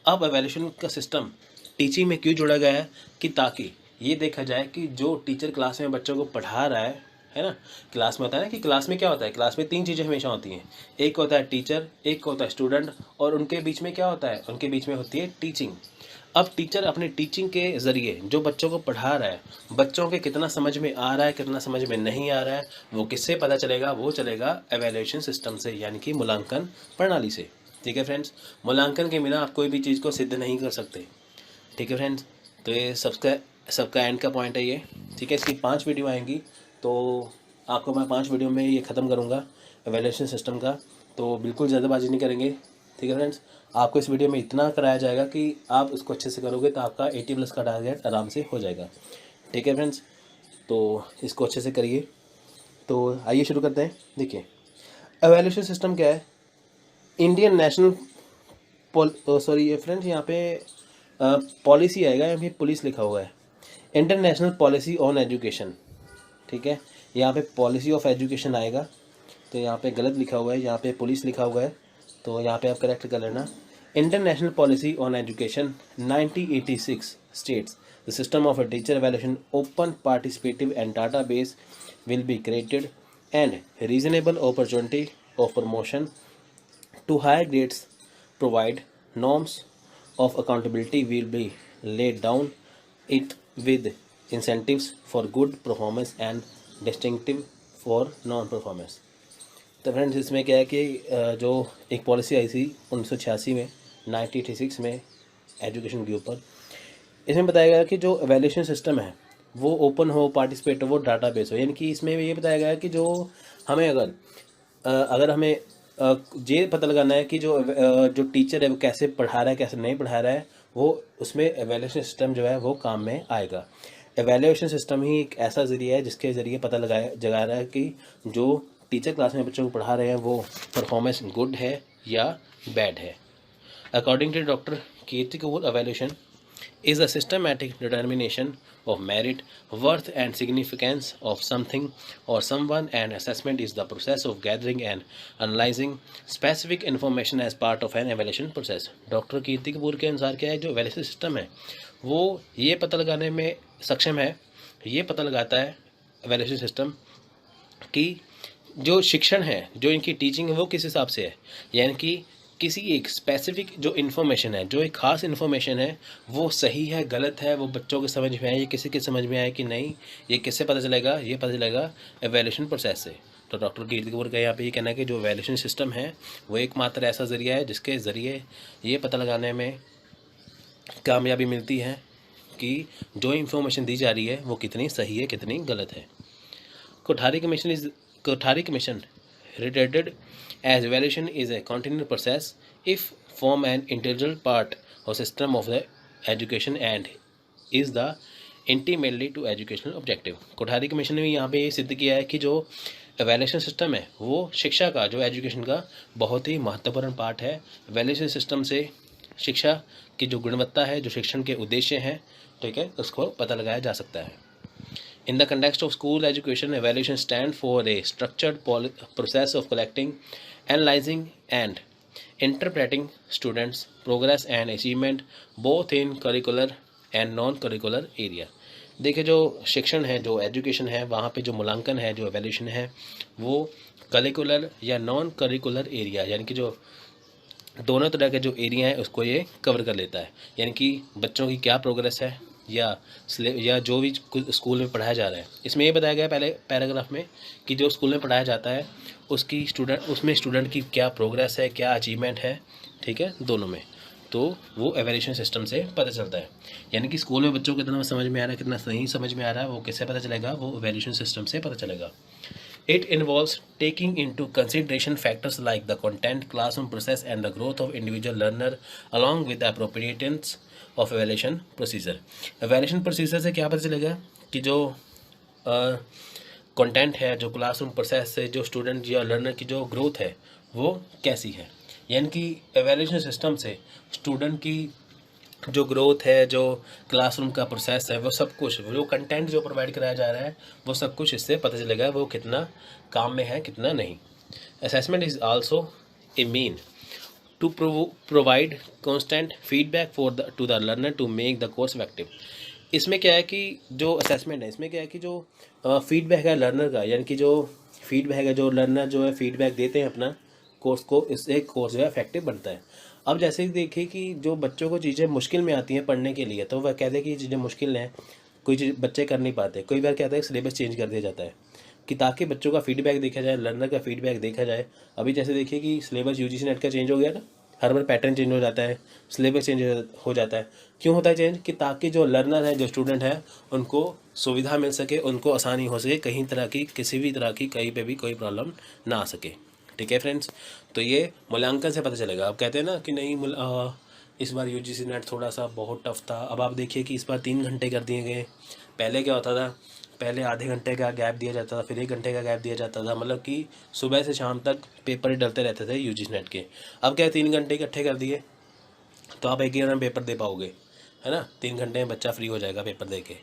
अब एवेल्यूशन का system teaching में क्यों जोड़ा गया है कि ताकि ये देखा जाए कि जो टीचर क्लास में बच्चों को पढ़ा रहा है ना, क्लास में होता है ना कि क्लास में क्या होता है, क्लास में 3 चीज़ें हमेशा होती हैं। एक होता है टीचर, एक होता है स्टूडेंट, और उनके बीच में क्या होता है, उनके बीच में होती है टीचिंग। अब टीचर अपने टीचिंग के ज़रिए जो बच्चों को पढ़ा रहा है, बच्चों के कितना समझ में आ रहा है, कितना समझ में नहीं आ रहा है, वो किससे पता चलेगा, वो चलेगा एवेल्यूएशन सिस्टम से, यानी कि मूल्यांकन प्रणाली से। ठीक है फ्रेंड्स, मूल्यांकन के बिना आप कोई भी चीज़ को सिद्ध नहीं कर सकते। ठीक है फ्रेंड्स, तो ये सबका एंड का पॉइंट है ये। ठीक है, इसकी 5 वीडियो आएंगी, तो आपको मैं 5 वीडियो में ये ख़त्म करूँगा एवेल्यूएशन सिस्टम का, तो बिल्कुल जल्दबाजी नहीं करेंगे। ठीक है फ्रेंड्स, आपको इस वीडियो में इतना कराया जाएगा कि आप उसको अच्छे से करोगे तो आपका 80+ का टारगेट आराम से हो जाएगा। ठीक है फ्रेंड्स, तो इसको अच्छे से करिए। तो आइए शुरू करते हैं। देखिए, एवेल्यूएशन सिस्टम क्या है। इंडियन नेशनल सॉरी ये फ्रेंड्स, यहाँ पे पॉलिसी आएगा, यहाँ पे पुलिस लिखा हुआ है। International policy on education. ठीक है, यहाँ पे पॉलिसी ऑफ एजुकेशन आएगा, तो यहाँ पे गलत लिखा हुआ है, यहाँ पे पुलिस लिखा हुआ है, तो यहाँ पे आप करेक्ट कर लेना। International policy on education 1986 states the system of a teacher evaluation open, participative and database will be created and reasonable opportunity of promotion to higher grades provide norms of accountability will be laid down it with incentives for good performance and distinctive for non performance। तो friends, इसमें क्या है कि जो एक policy आई थी 1986 में, 1986 में एजुकेशन के ऊपर, इसमें बताया गया कि जो एवेल्यूएशन सिस्टम है वो ओपन हो, पार्टिसिपेट हो, वो डाटाबेस हो। यानी कि इसमें ये बताया गया है कि जो हमें अगर हमें ये पता लगाना है कि जो टीचर है वो कैसे पढ़ा रहा है, कैसे नहीं पढ़ा रहा है, वो उसमें एवेल्यूएशन सिस्टम जो है वो काम में आएगा। एवेल्यूएशन सिस्टम ही एक ऐसा ज़रिया है जिसके ज़रिए पता जगा रहा है कि जो टीचर क्लास में बच्चों को पढ़ा रहे हैं वो परफॉर्मेंस गुड है या बैड है। According to doctor Kirti Kapoor, evaluation is a systematic determination of merit, worth and significance of something or someone, and assessment is the process of gathering and analyzing specific information as part of an evaluation process। Doctor Kirti Kapoor के अनुसार क्या है, जो evaluation system है वो ये पता लगाने में सक्षम है, ये पता लगाता है evaluation सिस्टम कि जो शिक्षण है, जो इनकी टीचिंग है वो किस हिसाब से है, यानी कि किसी एक स्पेसिफिक जो इन्फॉर्मेशन है, जो एक ख़ास इन्फॉर्मेशन है, वो सही है, गलत है, वो बच्चों के समझ में आए, ये किसी के समझ में आए कि नहीं, ये किससे पता चलेगा, ये पता चलेगा एवेल्यूएशन प्रोसेस से। तो डॉक्टर कीर्ति कपूर का यहाँ पे ये कहना है कि जो एवेल्यूएशन सिस्टम है वो एकमात्र ऐसा ज़रिया है जिसके ज़रिए ये पता लगाने में कामयाबी मिलती है कि जो इन्फॉर्मेशन दी जा रही है वो कितनी सही है, कितनी गलत है। Kothari Commission reiterated as evaluation is a continuous process if form an integral part or system of the education and is the intimately to educational objective। Kothari commission ने यहाँ पे ये सिद्ध किया है कि जो एवेल्यूएशन सिस्टम है वो शिक्षा का, जो एजुकेशन का बहुत ही महत्वपूर्ण पार्ट है। एवेल्यूएशन सिस्टम से शिक्षा की जो गुणवत्ता है, जो शिक्षण के उद्देश्य हैं, ठीक है, उसको पता लगाया जा सकता है। In the context of school education, evaluation stands for a structured process of collecting, analyzing, and interpreting students' progress and achievement both in curricular and non-curricular area। देखिए, जो शिक्षण है, जो एजुकेशन है, वहाँ पे जो मूल्यांकन है, जो एवेल्यूशन है, वो करिकुलर या नॉन करिकुलर एरिया, यानी कि जो दोनों तरह के जो एरिया है उसको ये कवर कर लेता है। यानी कि बच्चों की क्या प्रोग्रेस है या जो भी स्कूल में पढ़ाया जा रहा है। इसमें ये बताया गया पहले पैराग्राफ में कि जो स्कूल में पढ़ाया जाता है उसमें स्टूडेंट की क्या प्रोग्रेस है, क्या अचीवमेंट है, ठीक है, दोनों में। तो वो एवेल्यूएशन सिस्टम से पता चलता है। यानी कि स्कूल में बच्चों को कितना समझ में आ रहा है, कितना नहीं समझ में आ रहा है, वो किससे पता चलेगा, वो एवेल्यूएशन सिस्टम से पता चलेगा। It involves taking into consideration factors like the content, classroom process, and the growth of individual learner, along with the appropriateness of evaluation procedure। evaluation procedure से क्या पता चलेगा कि जो कंटेंट है, जो क्लासरूम प्रोसेस से जो स्टूडेंट या लर्नर की जो ग्रोथ है वो कैसी है। यानी कि एवेल्यूएशन सिस्टम से स्टूडेंट की जो ग्रोथ है, जो क्लासरूम का प्रोसेस है, वो सब कुछ, जो कंटेंट जो प्रोवाइड कराया जा रहा है, वो सब कुछ इससे पता चलेगा वो कितना काम में है, कितना नहीं। Assessment is also a mean to provide constant feedback to the learner to make the course effective. इसमें क्या है कि जो असेसमेंट है, इसमें क्या है कि जो फीडबैक है लर्नर का, यानी कि जो फीडबैक है, जो लर्नर जो है फीडबैक देते हैं अपना कोर्स को, इससे कोर्स जो है इफेक्टिव बनता है। अब जैसे ही देखिए कि जो बच्चों को चीज़ें मुश्किल में आती हैं पढ़ने के लिए, तो वह कहते हैं कि चीज़ें मुश्किल हैं, कोई चीज़ बच्चे कर नहीं पाते, कई बार कहता है सिलेबस चेंज कर दिया जाता है कि ताकि बच्चों का फीडबैक देखा जाए, लर्नर का फीडबैक देखा जाए। अभी जैसे देखिए कि सिलेबस यूजीसी नेट का चेंज हो गया ना, हर बार पैटर्न चेंज हो जाता है, सिलेबस चेंज हो जाता है। क्यों होता है चेंज? कि ताकि जो लर्नर है, जो स्टूडेंट है, उनको सुविधा मिल सके, उनको आसानी हो सके, कहीं तरह की किसी भी तरह की कहीं पे भी कोई प्रॉब्लम ना आ सके। ठीक है फ्रेंड्स, तो ये मूल्यांकन से पता चलेगा। अब कहते हैं ना कि नहीं इस बार यूजीसी नेट थोड़ा सा बहुत टफ था। अब आप देखिए कि इस बार 3 घंटे कर दिए गए। पहले क्या होता था, पहले आधे घंटे का गैप दिया जाता था, फिर 1 घंटे का गैप दिया जाता था, मतलब कि सुबह से शाम तक पेपर ही डलते रहते थे यूजीसी नेट के। अब क्या है, 3 घंटे इकट्ठे कर दिए, तो आप एक ही बार में पेपर दे पाओगे, है ना। 3 घंटे में बच्चा फ्री हो जाएगा पेपर दे के।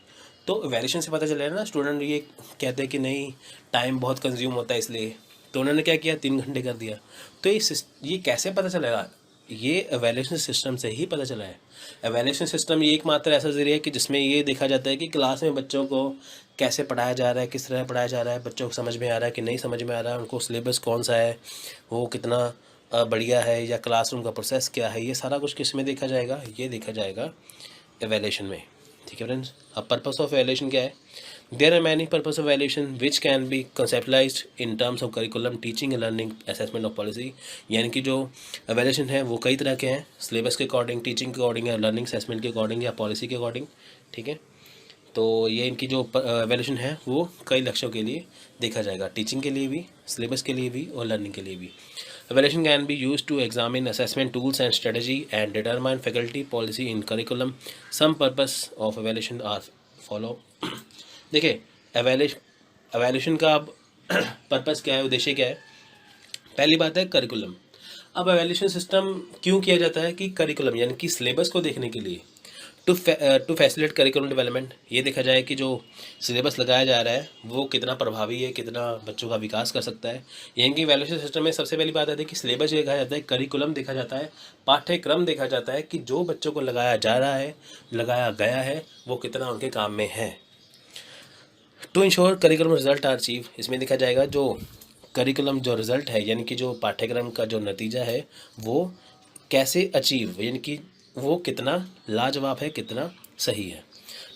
तो वैल्यूएशन से पता चलेगा ना, स्टूडेंट ये कहते हैं कि नहीं टाइम बहुत कंज्यूम होता है इसलिए, तो उन्होंने क्या किया, 3 घंटे कर दिया। तो ये कैसे पता चलेगा? ये एवेल्यूएशन सिस्टम से ही पता चला है। एवेल्यूएशन सिस्टम ये एकमात्र ऐसा जरिया है कि जिसमें ये देखा जाता है कि क्लास में बच्चों को कैसे पढ़ाया जा रहा है, किस तरह पढ़ाया जा रहा है, बच्चों को समझ में आ रहा है कि नहीं समझ में आ रहा है, उनको सिलेबस कौन सा है, वो कितना बढ़िया है, या क्लासरूम का प्रोसेस क्या है, ये सारा कुछ किस में देखा जाएगा? ये देखा जाएगा एवेल्यूएशन में। ठीक है फ्रेंड्स, अब पर्पस ऑफ एवेल्यूएशन क्या है? There are many purpose of evaluation which can be conceptualized in terms of curriculum, teaching and learning, assessment of policy. यानी कि जो एवेल्यूएशन है वो कई तरह के हैं, सिलेबस के अकॉर्डिंग, टीचिंग के अकॉर्डिंग, या लर्निंग असेसमेंट के अकॉर्डिंग, या पॉलिसी के अकॉर्डिंग। ठीक है, तो ये इनकी जो एवेल्यूएशन है वो कई लक्ष्यों के लिए देखा जाएगा, टीचिंग के लिए भी, सिलेबस के लिए भी, और लर्निंग के लिए भी। Evaluation can be used to examine assessment tools and strategy and determine faculty policy in curriculum. Some purpose of evaluation are follow. देखिए, एवेल्यूशन का अब पर्पस क्या है, उद्देश्य क्या है? पहली बात है करिकुलम। अब एवेल्यूशन सिस्टम क्यों किया जाता है? कि करिकुलम यानी कि सिलेबस को देखने के लिए, टू फैसिलिटेट करिकुलम डेवलपमेंट, ये देखा जाए कि जो सिलेबस लगाया जा रहा है वो कितना प्रभावी है, कितना बच्चों का विकास कर सकता है। यानी कि वैल्यूएशन सिस्टम में सबसे पहली बात आती है कि सिलेबस देखा जाता है, करिकुलम देखा जाता है, पाठ्यक्रम देखा जाता है कि जो बच्चों को लगाया जा रहा है, लगाया गया है, वो कितना उनके काम में है। To ensure curriculum result are achieve, इसमें देखा जाएगा जो करिकुलम जो रिजल्ट है, यानी कि जो पाठ्यक्रम का जो नतीजा है वो कैसे अचीव, यानी कि वो कितना लाजवाब है, कितना सही है।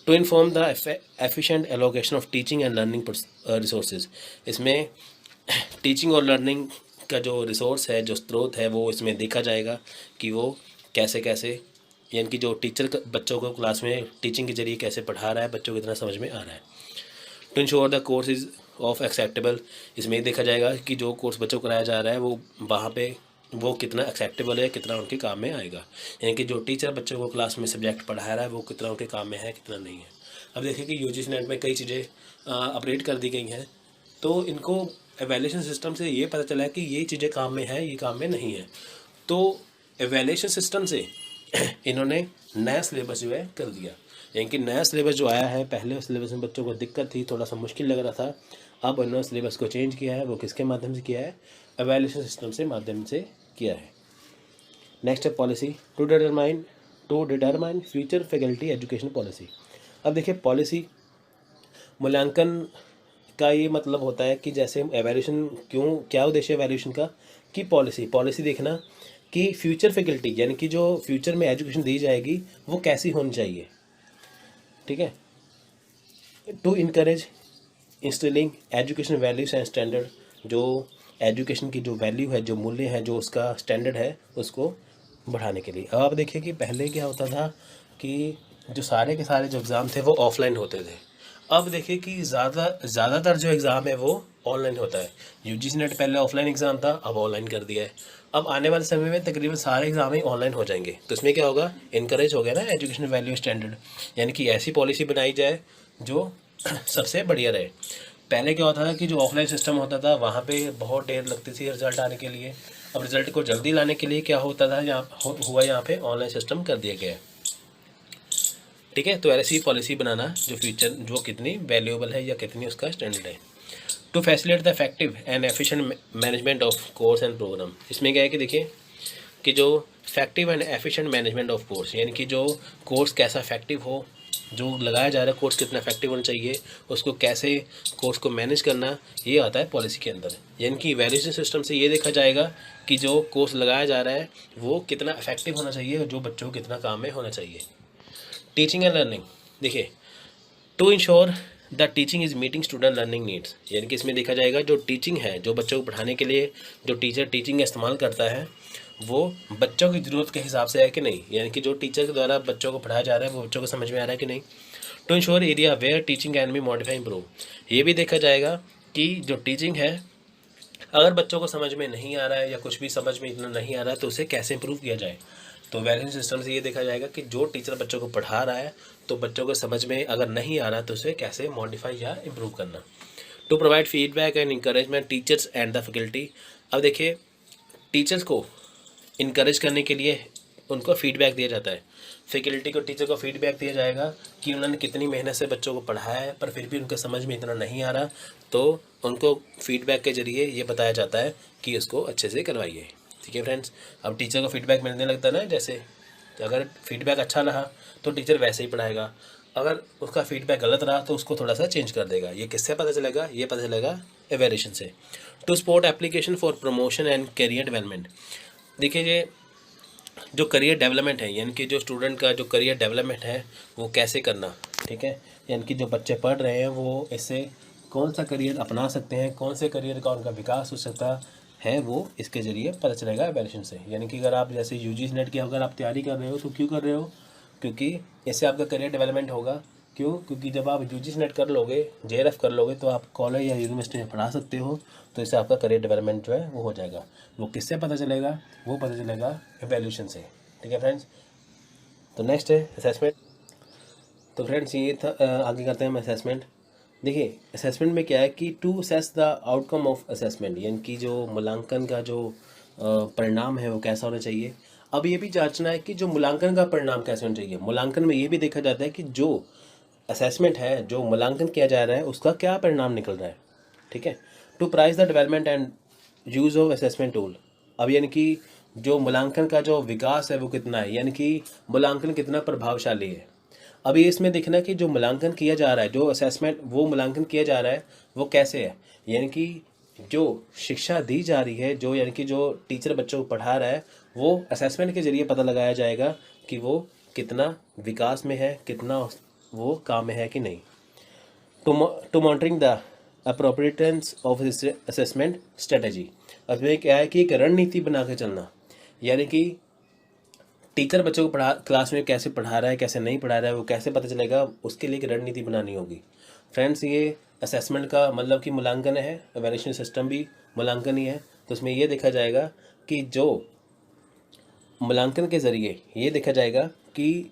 To inform the efficient allocation of teaching and learning resources, इसमें टीचिंग और लर्निंग का जो रिसोर्स है, जो स्रोत है, वो इसमें देखा जाएगा कि वो कैसे कैसे, यानी कि जो टीचर बच्चों को क्लास में टीचिंग के जरिए कैसे पढ़ा रहा है, बच्चों को कितना समझ में आ रहा है। To ensure the course is of acceptable, इसमें देखा जाएगा कि जो कोर्स बच्चों को कराया जा रहा है वो वहाँ पे वो कितना एक्सेप्टेबल है, कितना उनके काम में आएगा। यानी कि जो टीचर बच्चों को क्लास में सब्जेक्ट पढ़ा रहा है वो कितना उनके काम में है, कितना नहीं है। अब देखिए कि यूजीसी नेट में कई चीज़ें अपडेट कर दी गई हैं, तो इनको एवेल्यूएशन सिस्टम से ये पता चला है कि ये चीज़ें काम में है, ये काम में नहीं है। तो एवेल्यूएशन सिस्टम से इन्होंने नया सिलेबस जो है कर दिया, यानी कि नया सिलेबस जो आया है, पहले सिलेबस में बच्चों को दिक्कत थी, थोड़ा सा मुश्किल लग रहा था, अब उन्होंने सिलेबस को चेंज किया है। वो किसके माध्यम से किया है? एवेल्यूएशन सिस्टम से माध्यम से किया है। नेक्स्ट है policy, to determine future faculty education policy. अब देखिए पॉलिसी मूल्यांकन का ये मतलब होता है कि जैसे एवेल्यूएशन क्यों, क्या उद्देश्य है एवेल्यूएशन का? कि पॉलिसी देखना कि फ्यूचर फैकल्टी, यानी कि जो फ्यूचर में एजुकेशन दी जाएगी वो कैसी होनी चाहिए। ठीक है, to encourage instilling education values and standard, जो एजुकेशन की जो वैल्यू है, जो मूल्य है, जो उसका स्टैंडर्ड है, उसको बढ़ाने के लिए। अब आप देखिए कि पहले क्या होता था कि जो सारे के सारे जो एग्ज़ाम थे वो ऑफलाइन होते थे। अब देखिए कि ज़्यादातर जो एग्ज़ाम है वो ऑनलाइन होता है। यूजीसी नेट पहले ऑफलाइन एग्ज़ाम था, अब ऑनलाइन कर दिया है। अब आने वाले समय में तकरीबन सारे एग्ज़ाम ही ऑनलाइन हो जाएंगे। तो इसमें क्या होगा? इनकरेज हो गया ना एजुकेशन वैल्यू स्टैंडर्ड, यानी कि ऐसी पॉलिसी बनाई जाए जो सबसे बढ़िया रहे। पहले क्या होता था कि जो ऑफलाइन सिस्टम होता था वहाँ पे बहुत देर लगती थी रिज़ल्ट आने के लिए। अब रिज़ल्ट को जल्दी लाने के लिए क्या होता था, यहाँ पे ऑनलाइन सिस्टम कर दिया गया है। ठीक है, तो ऐसी पॉलिसी बनाना जो फ्यूचर जो कितनी वैल्यूएबल है या कितनी उसका स्टैंडर्ड है। To facilitate the effective and efficient management of course and programme, इसमें क्या है कि देखिए कि जो effective and efficient management of course, यानी कि जो कोर्स कैसा इफेक्टिव हो, जो लगाया जा रहा है कोर्स कितना इफेक्टिव होना चाहिए, उसको कैसे कोर्स को मैनेज करना, ये आता है पॉलिसी के अंदर। यानी कि इवैल्यूएशन सिस्टम से ये देखा जाएगा कि जो कोर्स लगाया जा रहा है वो कितना इफेक्टिव होना चाहिए और जो बच्चों को कितना काम में होना चाहिए। टीचिंग एंड लर्निंग, देखिए to ensure the teaching is meeting student learning needs, यानी कि इसमें देखा जाएगा जो टीचिंग है, जो बच्चों को पढ़ाने के लिए जो टीचर टीचिंग का इस्तेमाल करता है वो बच्चों की ज़रूरत के हिसाब से है कि नहीं, यानी कि जो टीचर के द्वारा बच्चों को पढ़ाया जा रहा है वो बच्चों को समझ में आ रहा है कि नहीं। To ensure area where teaching can be modify improve, ये भी देखा जाएगा कि जो टीचिंग है अगर बच्चों को समझ में नहीं आ रहा है या कुछ भी समझ में इतना नहीं आ रहा है तो उसे कैसे इम्प्रूव किया जाए। तो वैल्यूएशन सिस्टम से ये देखा जाएगा कि जो टीचर बच्चों को पढ़ा रहा है तो बच्चों को समझ में अगर नहीं आ रहा तो उसे कैसे मॉडिफाई या इम्प्रूव करना। To provide feedback and encouragement teachers and the faculty, अब देखिए टीचर्स को इनकरेज करने के लिए उनको फीडबैक दिया जाता है, फैकल्टी को टीचर को फीडबैक दिया जाएगा कि उन्होंने कितनी मेहनत से बच्चों को पढ़ाया है पर फिर भी उनके समझ में इतना नहीं आ रहा, तो उनको फीडबैक के ज़रिए ये बताया जाता है कि उसको अच्छे से करवाइए। ठीक है फ्रेंड्स, अब टीचर को फीडबैक मिलने लगता है ना, जैसे अगर फीडबैक अच्छा रहा तो टीचर वैसे ही पढ़ाएगा, अगर उसका फीडबैक गलत रहा तो उसको थोड़ा सा चेंज कर देगा। ये किससे पता चलेगा, ये पता चलेगा एवेल्यूएशन से। To support application for promotion and career development, देखिए ये जो करियर डेवलपमेंट है, यानी कि जो स्टूडेंट का जो करियर डेवलपमेंट है वो कैसे करना, ठीक है, यानी कि जो बच्चे पढ़ रहे हैं वो इससे कौन सा करियर अपना सकते हैं, कौन से करियर का उनका विकास हो सकता है, वो इसके ज़रिए पता चलेगा एवेल्यूएशन से। यानी कि अगर आप जैसे यूजीसी नेट की अगर आप तैयारी कर रहे हो तो क्यों कर रहे हो, क्योंकि इससे आपका करियर डेवलपमेंट होगा। क्यों, क्योंकि जब आप यूजीसी नेट कर लोगे, जेआरएफ कर लोगे तो आप कॉलेज या यूनिवर्सिटी में पढ़ा सकते हो, तो इससे आपका करियर डेवलपमेंट जो है वो हो जाएगा। वो किससे पता चलेगा, वो पता चलेगा एवेल्यूएशन से। ठीक है फ्रेंड्स, तो नेक्स्ट है असेसमेंट। तो फ्रेंड्स ये था, आगे करते हैं हम असेसमेंट। देखिए असेसमेंट में क्या है कि to assess the outcome of assessment, यानी कि जो मूल्यांकन का जो परिणाम है वो कैसा होना चाहिए। अब ये भी जांचना है कि जो मूल्यांकन का परिणाम कैसे होना चाहिए। मूल्यांकन में ये भी देखा जाता है कि जो असेसमेंट है, जो मूल्यांकन किया जा रहा है उसका क्या परिणाम निकल रहा है। ठीक है, to prize the development and use of assessment tool, अब यानी कि जो मूल्यांकन का जो विकास है वो कितना है, यानी कि मूल्यांकन कितना प्रभावशाली है। अभी इसमें देखना कि जो मूल्यांकन किया जा रहा है, जो असेसमेंट वो मूल्यांकन किया जा रहा है वो कैसे है, यानी कि जो शिक्षा दी जा रही है, जो यानी कि जो टीचर बच्चों को पढ़ा रहा है वो असेसमेंट के ज़रिए पता लगाया जाएगा कि वो कितना विकास में है, कितना वो काम में है कि नहीं। To monitoring the appropriateness of assessment strategy, अब इसमें क्या है कि एक रणनीति बना के चलना, यानी कि टीचर बच्चों को पढ़ा क्लास में कैसे पढ़ा रहा है, कैसे नहीं पढ़ा रहा है, वो कैसे पता चलेगा, उसके लिए एक रणनीति बनानी होगी। फ्रेंड्स ये असेसमेंट का मतलब कि मूल्यांकन है, एवेल्यूएशन सिस्टम भी मूल्यांकन ही है। तो उसमें ये देखा जाएगा कि जो मूल्यांकन के ज़रिए ये देखा जाएगा कि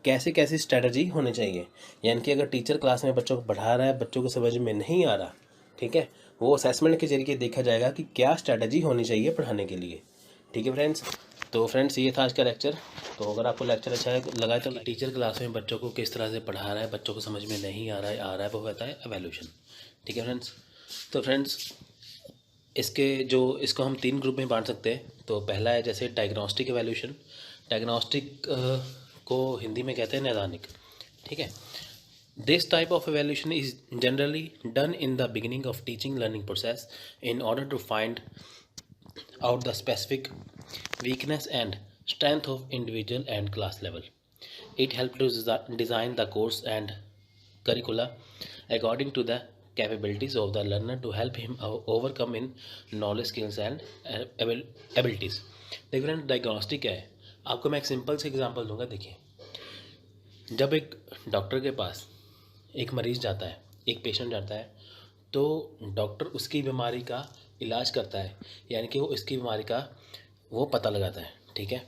कैसे कैसे स्ट्रैटेजी होनी चाहिए, यानी कि अगर टीचर क्लास में बच्चों को पढ़ा रहा है, बच्चों को समझ में नहीं आ रहा, ठीक है, वो असेसमेंट के ज़रिए देखा जाएगा कि क्या स्ट्रैटेजी होनी चाहिए पढ़ाने के लिए। ठीक है फ्रेंड्स, तो फ्रेंड्स ये था आज का लेक्चर। तो अगर आपको लेक्चर अच्छा लगा तो टीचर क्लास में बच्चों को किस तरह से पढ़ा रहा है, बच्चों को समझ में नहीं आ रहा है वो कहता है एवेल्यूएशन। ठीक है फ्रेंड्स, तो फ्रेंड्स इसको हम 3 ग्रुप में बांट सकते हैं। तो पहला है जैसे डायग्नोस्टिक एवेल्यूएशन, डायग्नोस्टिक को हिंदी में कहते हैं नैदानिक। ठीक है, this type of evaluation is generally done in the beginning of teaching learning process in order to find out the specific weakness and strength of individual and class level. It helps to design the course and curricula according to the capabilities of the learner to help him overcome in knowledge, skills and abilities. देखिए friend diagnostic क्या है, आपको मैं एक simple से example दूंगा। देखिए जब एक डॉक्टर के पास एक मरीज़ जाता है, एक पेशेंट जाता है, तो डॉक्टर उसकी बीमारी का इलाज करता है, यानी कि वो इसकी बीमारी का वो पता लगाता है। ठीक है,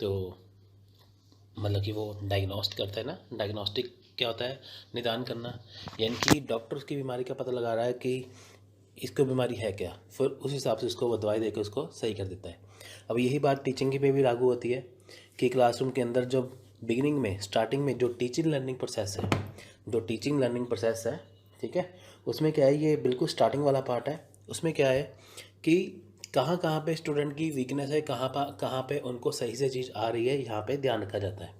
तो मतलब कि वो डायग्नोस्ट करता है ना। डायग्नोस्टिक क्या होता है, निदान करना, यानी कि डॉक्टर उसकी बीमारी का पता लगा रहा है कि इसको बीमारी है क्या, फिर उस हिसाब से उसको दवाई देकर उसको सही कर देता है। अब यही बात टीचिंग में भी लागू होती है कि क्लासरूम के अंदर जब बिगिनिंग में स्टार्टिंग में जो टीचिंग लर्निंग प्रोसेस है, ठीक है, उसमें क्या है, ये बिल्कुल स्टार्टिंग वाला पार्ट है। उसमें क्या है कि कहाँ कहाँ पे स्टूडेंट की वीकनेस है, कहाँ पे उनको सही से चीज़ आ रही है, यहाँ पे ध्यान रखा जाता है।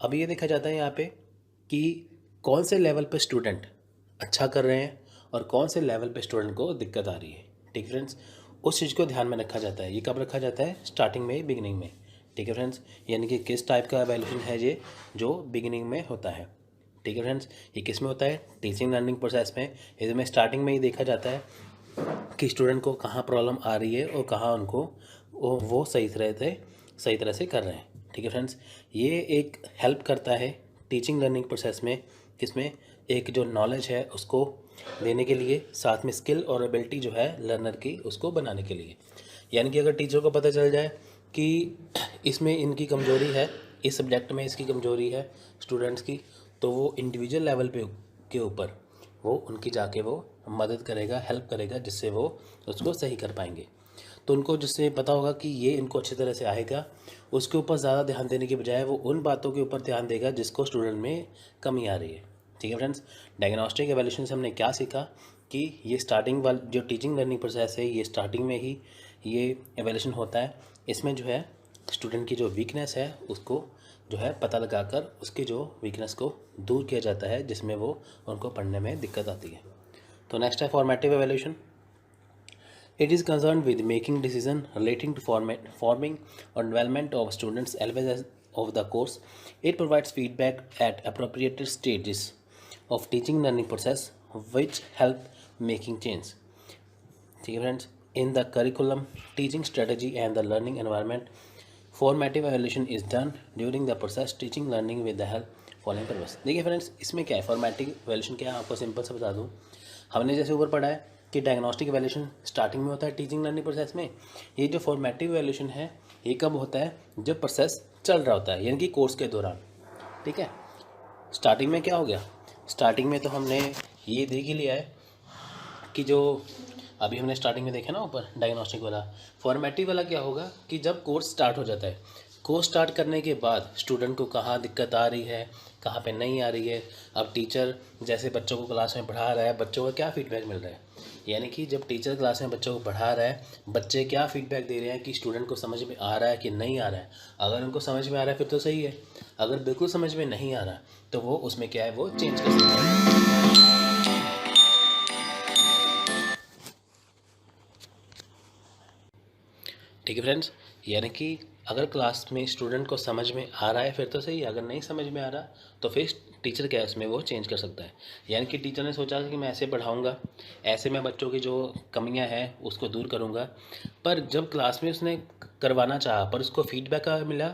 अब ये देखा जाता है यहाँ पे कि कौन से लेवल पे स्टूडेंट अच्छा कर रहे हैं और कौन से लेवल पे स्टूडेंट को दिक्कत आ रही है। ठीक है फ्रेंड्स, उस चीज़ को ध्यान में रखा जाता है। ये कब रखा जाता है? स्टार्टिंग में, बिगिनिंग में। ठीक है फ्रेंड्स, यानी कि किस टाइप का एवेल्यूशन है ये, जो बिगिनिंग में होता है। ठीक है फ्रेंड्स, ये किस में होता है? टीचिंग लर्निंग प्रोसेस में। इसमें स्टार्टिंग में ही देखा जाता है कि स्टूडेंट को कहाँ प्रॉब्लम आ रही है और कहाँ उनको वो सही तरह से कर रहे हैं। ठीक है फ्रेंड्स, ये एक हेल्प करता है टीचिंग लर्निंग प्रोसेस में, किसमें? एक जो नॉलेज है उसको देने के लिए, साथ में स्किल और एबिलिटी जो है लर्नर की उसको बनाने के लिए। यानी कि अगर टीचर को पता चल जाए कि इसमें इनकी कमजोरी है, इस सब्जेक्ट में इसकी कमजोरी है स्टूडेंट्स की, तो वो इंडिविजुअल लेवल पे के ऊपर वो उनकी जाके वो मदद करेगा, हेल्प करेगा, जिससे वो उसको सही कर पाएंगे। तो उनको जिससे पता होगा कि ये इनको अच्छी तरह से आएगा, उसके ऊपर ज़्यादा ध्यान देने के बजाय वो उन बातों के ऊपर ध्यान देगा जिसको स्टूडेंट में कमी आ रही है। ठीक है फ्रेंड्स, डायग्नोस्टिक एवेल्यूशन से हमने क्या सीखा कि ये स्टार्टिंग वाला जो टीचिंग लर्निंग प्रोसेस है, ये स्टार्टिंग में ही ये एवेल्यूशन होता है। इसमें जो है स्टूडेंट की जो वीकनेस है उसको जो है पता लगाकर उसकी जो वीकनेस को दूर किया जाता है, जिसमें वो उनको पढ़ने में दिक्कत आती है। तो नेक्स्ट है formative evaluation. It is concerned with making decision relating to forming or development of students as of the course. It provides feedback at appropriate stages of teaching learning process which help making change. ठीक है friends, in the curriculum, teaching strategy and the learning environment, formative evaluation is done during the process teaching learning with the help following purpose. देखिए friends, इसमें क्या है formative evaluation, क्या है आपको simple से बता दूँ। हमने जैसे ऊपर पढ़ा है कि डायग्नोस्टिक एवेल्यूशन स्टार्टिंग में होता है टीचिंग लर्निंग प्रोसेस में। ये जो फॉर्मेटिव एवेल्यूशन है ये कब होता है? जब प्रोसेस चल रहा होता है, यानी कि कोर्स के दौरान। ठीक है, स्टार्टिंग में क्या हो गया? स्टार्टिंग में तो हमने ये देख ही लिया है कि जो अभी हमने स्टार्टिंग में देखा ना ऊपर डायग्नोस्टिक वाला। फॉर्मेटिव वाला क्या होगा कि जब कोर्स स्टार्ट हो जाता है, कोर्स स्टार्ट करने के बाद स्टूडेंट को कहाँ दिक्कत आ रही है, कहाँ पे नहीं आ रही है। अब टीचर जैसे बच्चों को क्लास में पढ़ा रहा है, बच्चों का क्या फीडबैक मिल रहा है, यानी कि जब टीचर क्लास में बच्चों को पढ़ा रहा है, बच्चे क्या फीडबैक दे रहे हैं कि स्टूडेंट को समझ में आ रहा है कि नहीं आ रहा है। अगर उनको समझ में आ रहा है फिर तो सही है, अगर बिल्कुल समझ में नहीं आ रहा तो वो उसमें क्या है, वो चेंज कर सकते हैं। ठीक है फ्रेंड्स, यानी कि अगर क्लास में स्टूडेंट को समझ में आ रहा है फिर तो सही है, अगर नहीं समझ में आ रहा तो फिर टीचर क्या है उसमें वो चेंज कर सकता है। यानी कि टीचर ने सोचा कि मैं ऐसे पढ़ाऊंगा, ऐसे मैं बच्चों की जो कमियां हैं उसको दूर करूंगा, पर जब क्लास में उसने करवाना चाहा पर उसको फीडबैक मिला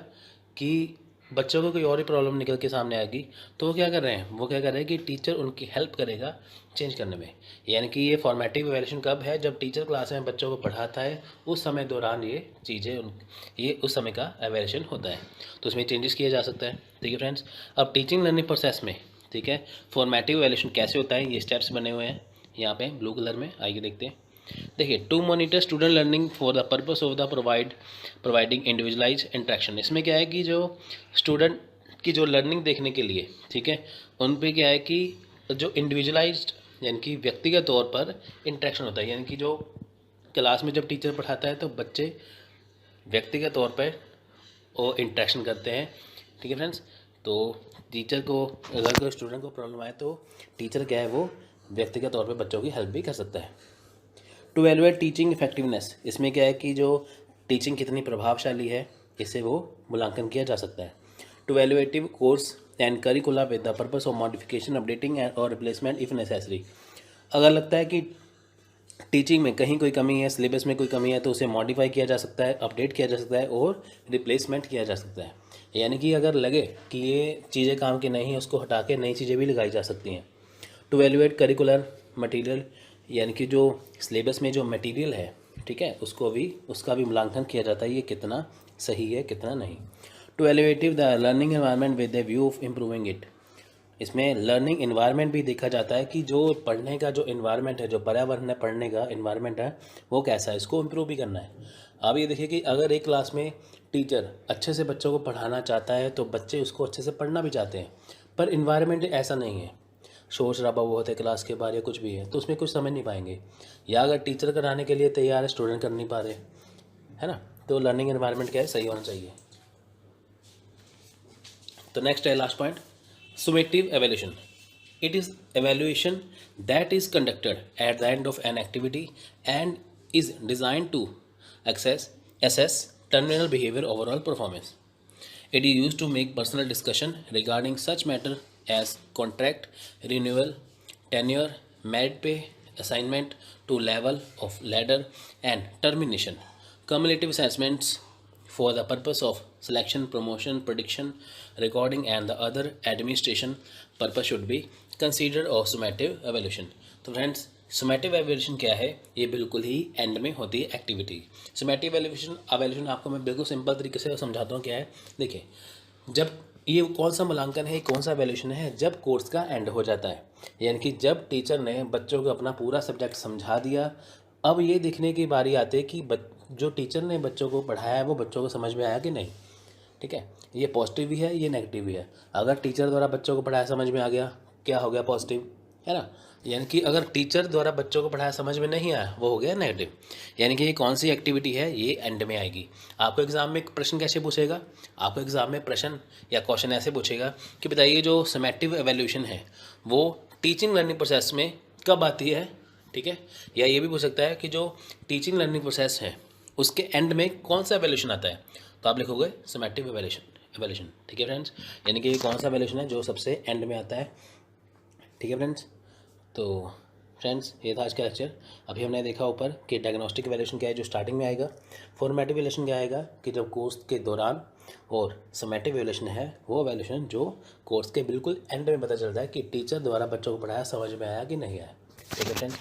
कि बच्चों को कोई और ही प्रॉब्लम निकल के सामने आएगी, तो वो क्या कर रहे हैं, वो क्या कर रहे हैं कि टीचर उनकी हेल्प करेगा चेंज करने में। यानी कि ये फॉर्मेटिव एवेल्यूशन कब है? जब टीचर क्लास में बच्चों को पढ़ाता है, उस समय दौरान ये चीज़ें ये उस समय का एवेल्यूशन होता है, तो उसमें चेंजेस किया जा सकता है। ठीक है फ्रेंड्स, अब टीचिंग लर्निंग प्रोसेस में, ठीक है, फॉर्मेटिव एवेल्यूशन कैसे होता है, ये स्टेप्स बने हुए हैं यहाँ पे ब्लू कलर में, आइए देखते हैं। देखिए, to monitor student learning for the purpose of the providing individualize interaction. इसमें क्या है कि जो स्टूडेंट की जो लर्निंग देखने के लिए, ठीक है, उन पे क्या है कि जो इंडिविजुअलाइज्ड यानी कि व्यक्तिगत तौर पर इंट्रैक्शन होता है। यानी कि जो क्लास में जब टीचर पढ़ाता है तो बच्चे व्यक्तिगत तौर पर वो इंट्रैक्शन करते हैं। ठीक है फ्रेंड्स, तो टीचर को अगर कोई स्टूडेंट को प्रॉब्लम आए तो टीचर क्या है वो व्यक्तिगत तौर पर बच्चों की हेल्प भी कर सकता है। टू एवेलुएट टीचिंग इफेक्टिवनेस, इसमें क्या है कि जो टीचिंग कितनी प्रभावशाली है इसे वो मूल्यांकन किया जा सकता है। To evaluative course and curricula with the purpose of modification, updating and और रिप्लेसमेंट इफ़ नेसेसरी। अगर लगता है कि टीचिंग में कहीं कोई कमी है, सिलेबस में कोई कमी है, तो उसे मॉडिफाई किया जा सकता है, अपडेट किया जा सकता है और रिप्लेसमेंट किया जा सकता है। यानी कि अगर लगे कि ये चीज़ें काम की नहीं है, उसको हटा के नई चीज़ें भी लगाई जा सकती हैं। टू एवेलुएट करिकुलर मटेरियल, यानी कि जो सिलेबस में जो मटेरियल है, ठीक है, उसका भी मूल्यांकन किया जाता है, ये कितना सही है कितना नहीं। To evaluate the learning environment with the view of improving it, इसमें लर्निंग इन्वायरमेंट भी देखा जाता है कि जो पढ़ने का जो इन्वायरमेंट है, जो पर्यावरण है, पढ़ने का इन्वायरमेंट है वो कैसा है, इसको इम्प्रूव भी करना है। अब ये देखिए कि अगर एक क्लास में टीचर अच्छे से बच्चों को पढ़ाना चाहता है तो बच्चे उसको अच्छे से पढ़ना भी चाहते हैं, पर इन्वायरमेंट ऐसा नहीं है। शोर शराबा वो होता है क्लास के बाहर या कुछ भी है, तो उसमें कुछ समझ नहीं पाएंगे। या अगर टीचर कराने के लिए तैयार है, स्टूडेंट कर नहीं पा रहे, है ना, तो लर्निंग एनवायरनमेंट क्या है, सही होना चाहिए। तो नेक्स्ट है last point, summative evaluation. It is evaluation that is conducted at the end of an activity and is design to assess terminal behavior overall performance. It is used to make personal discussion regarding such matter as contract renewal, tenure, merit pay, assignment to level of ladder, and termination. Cumulative assessments for the purpose of selection, promotion, prediction, recording, and the other administration purpose should be considered of summative evaluation. तो friends, सुमेटिव evaluation क्या है, ये बिल्कुल ही and में होती है activity. सुमेटिव evaluation आपको मैं बिल्कुल सिंपल तरीके से समझाता हूँ क्या है। देखिए, जब ये कौन सा मूल्यांकन है, कौन सा एवेल्यूशन है, जब कोर्स का एंड हो जाता है, यानी कि जब टीचर ने बच्चों को अपना पूरा सब्जेक्ट समझा दिया, अब ये देखने की बारी आती है कि जो टीचर ने बच्चों को पढ़ाया है वो बच्चों को समझ में आया कि नहीं। ठीक है, ये पॉजिटिव भी है, ये नेगेटिव भी है। अगर टीचर द्वारा बच्चों को पढ़ाया समझ में आ गया, क्या हो गया, पॉजिटिव, है ना। यानी कि अगर टीचर द्वारा बच्चों को पढ़ाया समझ में नहीं आया, वो हो गया नेगेटिव। यानी कि ये कौन सी एक्टिविटी है, ये एंड में आएगी। आपको एग्जाम में प्रश्न कैसे पूछेगा, आपको एग्जाम में प्रश्न या क्वेश्चन ऐसे पूछेगा कि बताइए जो समेटिव एवेल्यूशन है वो टीचिंग लर्निंग प्रोसेस में कब आती है। ठीक है, या ये भी पूछ सकता है कि जो टीचिंग लर्निंग प्रोसेस है उसके एंड में कौन सा एवेल्यूशन आता है, तो आप लिखोगे समेटिव एवेल्यूशन। ठीक है फ्रेंड्स, यानी कि ये कौन सा एवेल्यूशन है जो सबसे एंड में आता है। ठीक है फ्रेंड्स, तो फ्रेंड्स ये था आज का लेक्चर। अभी हमने देखा ऊपर कि डायग्नोस्टिक एवेल्यूशन क्या है जो स्टार्टिंग में आएगा, फॉर्मेटिव एवेल्यूशन क्या आएगा कि जब कोर्स के दौरान, और समेटिव एवेल्यूशन है वो एवेल्यूशन जो कोर्स के बिल्कुल एंड में पता चलता है कि टीचर द्वारा बच्चों को पढ़ाया समझ में आया कि नहीं आया। ठीक है फ्रेंड्स,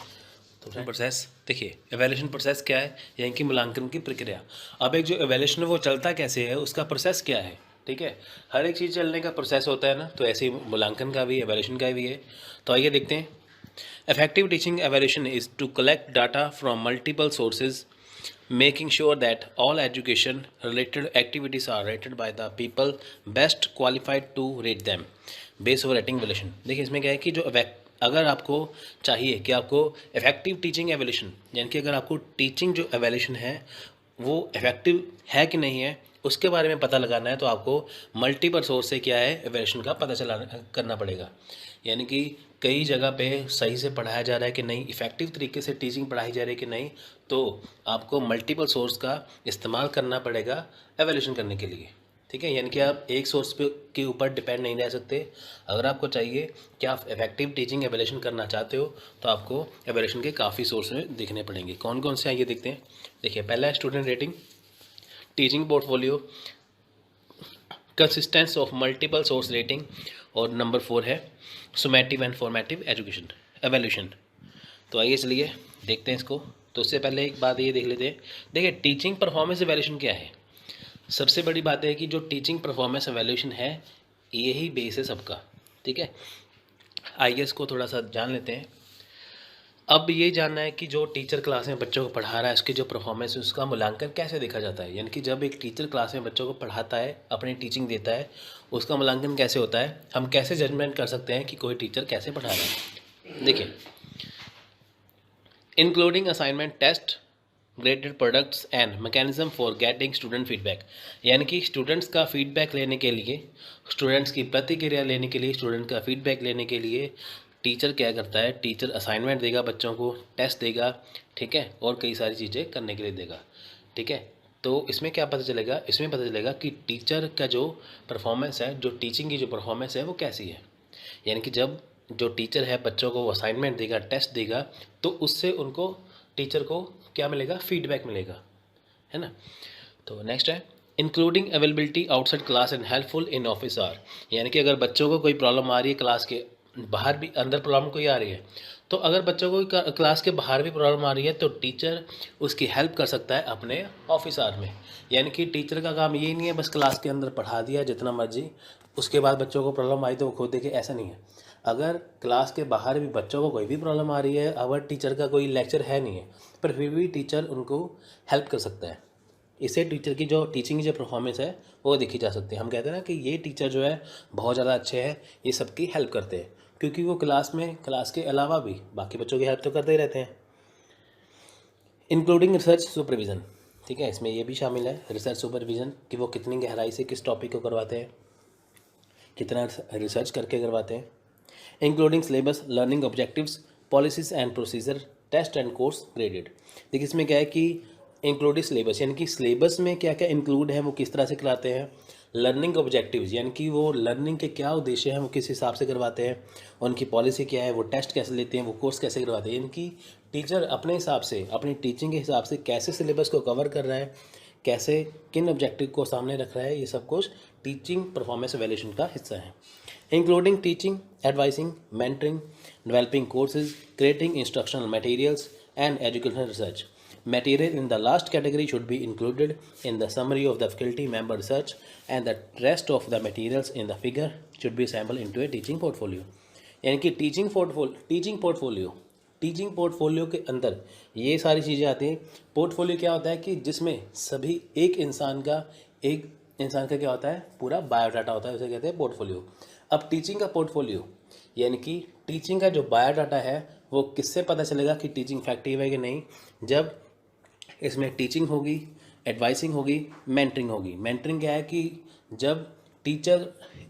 तो प्रोसेस देखिए, एवेल्यूशन प्रोसेस क्या है, यानी कि मूल्यांकन की प्रक्रिया। अब एक जो एवेल्यूशन है वो चलता कैसे है, उसका प्रोसेस क्या है। ठीक है, हर एक चीज़ चलने का प्रोसेस होता है ना, तो ऐसे ही मूल्यांकन का भी, एवेल्यूशन का भी है। तो आइए देखते हैं। Effective teaching evaluation is to collect data from multiple sources, making sure that all education related activities are rated by the people best qualified to rate them based on rating evaluation। देखिए इसमें क्या है कि जो अगर आपको चाहिए कि आपको इफेक्टिव टीचिंग एवेल्यूशन, यानी कि अगर आपको टीचिंग जो एवेल्यूशन है वो इफेक्टिव है कि नहीं है उसके बारे में पता लगाना है, तो आपको मल्टीपल सोर्स से क्या है एवेल्यूशन का पता करना पड़ेगा। यानी कि कई जगह पे सही से पढ़ाया जा रहा है कि नहीं, इफ़ेक्टिव तरीके से टीचिंग पढ़ाई जा रही है कि नहीं, तो आपको मल्टीपल सोर्स का इस्तेमाल करना पड़ेगा एवेल्यूशन करने के लिए। ठीक है, यानी कि आप एक सोर्स पे के ऊपर डिपेंड नहीं रह सकते। अगर आपको चाहिए कि आप इफेक्टिव टीचिंग एवेल्यूशन करना चाहते हो तो आपको एवेल्यूशन के काफ़ी सोर्स देखने पड़ेंगे। कौन कौन से आइए देखते हैं। देखिए, पहला है student rating, teaching portfolio, consistence of multiple source rating, और नंबर 4 है summative and formative education evaluation. तो आइए चलिए देखते हैं इसको। तो उससे पहले एक बात ये देख लेते हैं। देखिए, टीचिंग परफॉर्मेंस एवेल्यूशन क्या है। सबसे बड़ी बात है कि जो टीचिंग परफॉर्मेंस एवेल्यूशन है यही बेस है सबका। ठीक है, आइए इसको थोड़ा सा जान लेते हैं। अब ये जानना है कि जो टीचर क्लास में बच्चों को पढ़ा रहा है उसकी जो परफॉर्मेंस है उसका मूल्यांकन कैसे देखा जाता है। यानी कि जब एक टीचर क्लास में बच्चों को पढ़ाता है, अपनी टीचिंग देता है, उसका मूल्यांकन कैसे होता है, हम कैसे जजमेंट कर सकते हैं कि कोई टीचर कैसे पढ़ा रहा है। देखिए, including assignment, test, graded products and mechanism for getting student feedback. यानी कि स्टूडेंट्स का फीडबैक लेने के लिए, स्टूडेंट्स की प्रतिक्रिया लेने के लिए, स्टूडेंट का फीडबैक लेने के लिए टीचर क्या करता है, टीचर असाइनमेंट देगा बच्चों को, टेस्ट देगा, ठीक है, और कई सारी चीज़ें करने के लिए देगा। ठीक है, तो इसमें क्या पता चलेगा, इसमें पता चलेगा कि टीचर का जो परफॉर्मेंस है, जो टीचिंग की जो परफॉर्मेंस है वो कैसी है। यानी कि जब जो टीचर है बच्चों को असाइनमेंट देगा, टेस्ट देगा, तो उससे उनको टीचर को क्या मिलेगा, फीडबैक मिलेगा, है ना। तो नेक्स्ट है including availability outside class and helpful in office hour. यानी कि अगर बच्चों को कोई प्रॉब्लम आ रही है क्लास के बाहर भी, अंदर प्रॉब्लम कोई आ रही है, तो अगर बच्चों को क्लास के बाहर भी प्रॉब्लम आ रही है तो टीचर उसकी हेल्प कर सकता है अपने ऑफिस आवर में। यानी कि टीचर का काम ये नहीं है बस क्लास के अंदर पढ़ा दिया जितना मर्जी, उसके बाद बच्चों को प्रॉब्लम आई तो वो खुद देखे, ऐसा नहीं है। अगर क्लास के बाहर भी बच्चों को कोई भी प्रॉब्लम आ रही है, अगर टीचर का कोई लेक्चर है नहीं है, पर फिर भी टीचर उनको हेल्प कर सकता है। इससे टीचर की जो टीचिंग की जो परफॉर्मेंस है वो देखी जा सकती है। हम कहते हैं ना कि ये टीचर जो है बहुत ज़्यादा अच्छे हैं, ये सबकी हेल्प करते हैं। क्योंकि वो क्लास के अलावा भी बाकी बच्चों की हेल्प तो करते ही रहते हैं। इंक्लूडिंग रिसर्च सुपरविज़न, ठीक है, इसमें ये भी शामिल है रिसर्च सुपरविज़न कि वो कितनी गहराई से किस टॉपिक को करवाते हैं, कितना रिसर्च करके करवाते हैं। Including syllabus, learning objectives, policies and procedure, test and course graded. देखिए इसमें क्या है कि इंक्लूडिंग सिलेबस यानी कि सिलेबस में क्या क्या इंक्लूड है वो किस तरह से कराते हैं। लर्निंग ऑब्जेक्टिव्स यानी कि वो लर्निंग के क्या उद्देश्य हैं वो किस हिसाब से करवाते हैं, उनकी पॉलिसी क्या है, वो टेस्ट कैसे लेते हैं, वो कोर्स कैसे करवाते हैं। यानी कि टीचर अपने हिसाब से अपनी टीचिंग के हिसाब से कैसे सिलेबस को कवर कर रहा है, कैसे किन ऑब्जेक्टिव को सामने रख रहा है, ये सब कुछ टीचिंग परफॉर्मेंस एवेल्यूएशन का हिस्सा है। Including teaching, advising, mentoring, developing courses, creating instructional materials, and educational research. Material in the last category should be included in the summary of the faculty member research, and the rest of the materials in the figure should be assembled into a teaching portfolio. यानी कि teaching portfolio के अंदर ये सारी चीज़ें आती हैं। Portfolio क्या होता है कि जिसमें सभी एक इंसान का क्या होता है, पूरा बायोडाटा होता है, उसे कहते हैं पोर्टफोलियो। अब टीचिंग का पोर्टफोलियो यानी कि टीचिंग का जो बायोडाटा है वो किससे पता चलेगा कि टीचिंग इफेक्टिव है कि नहीं, जब इसमें टीचिंग होगी, एडवाइसिंग होगी, मेंटरिंग होगी। मेंटरिंग क्या है कि जब टीचर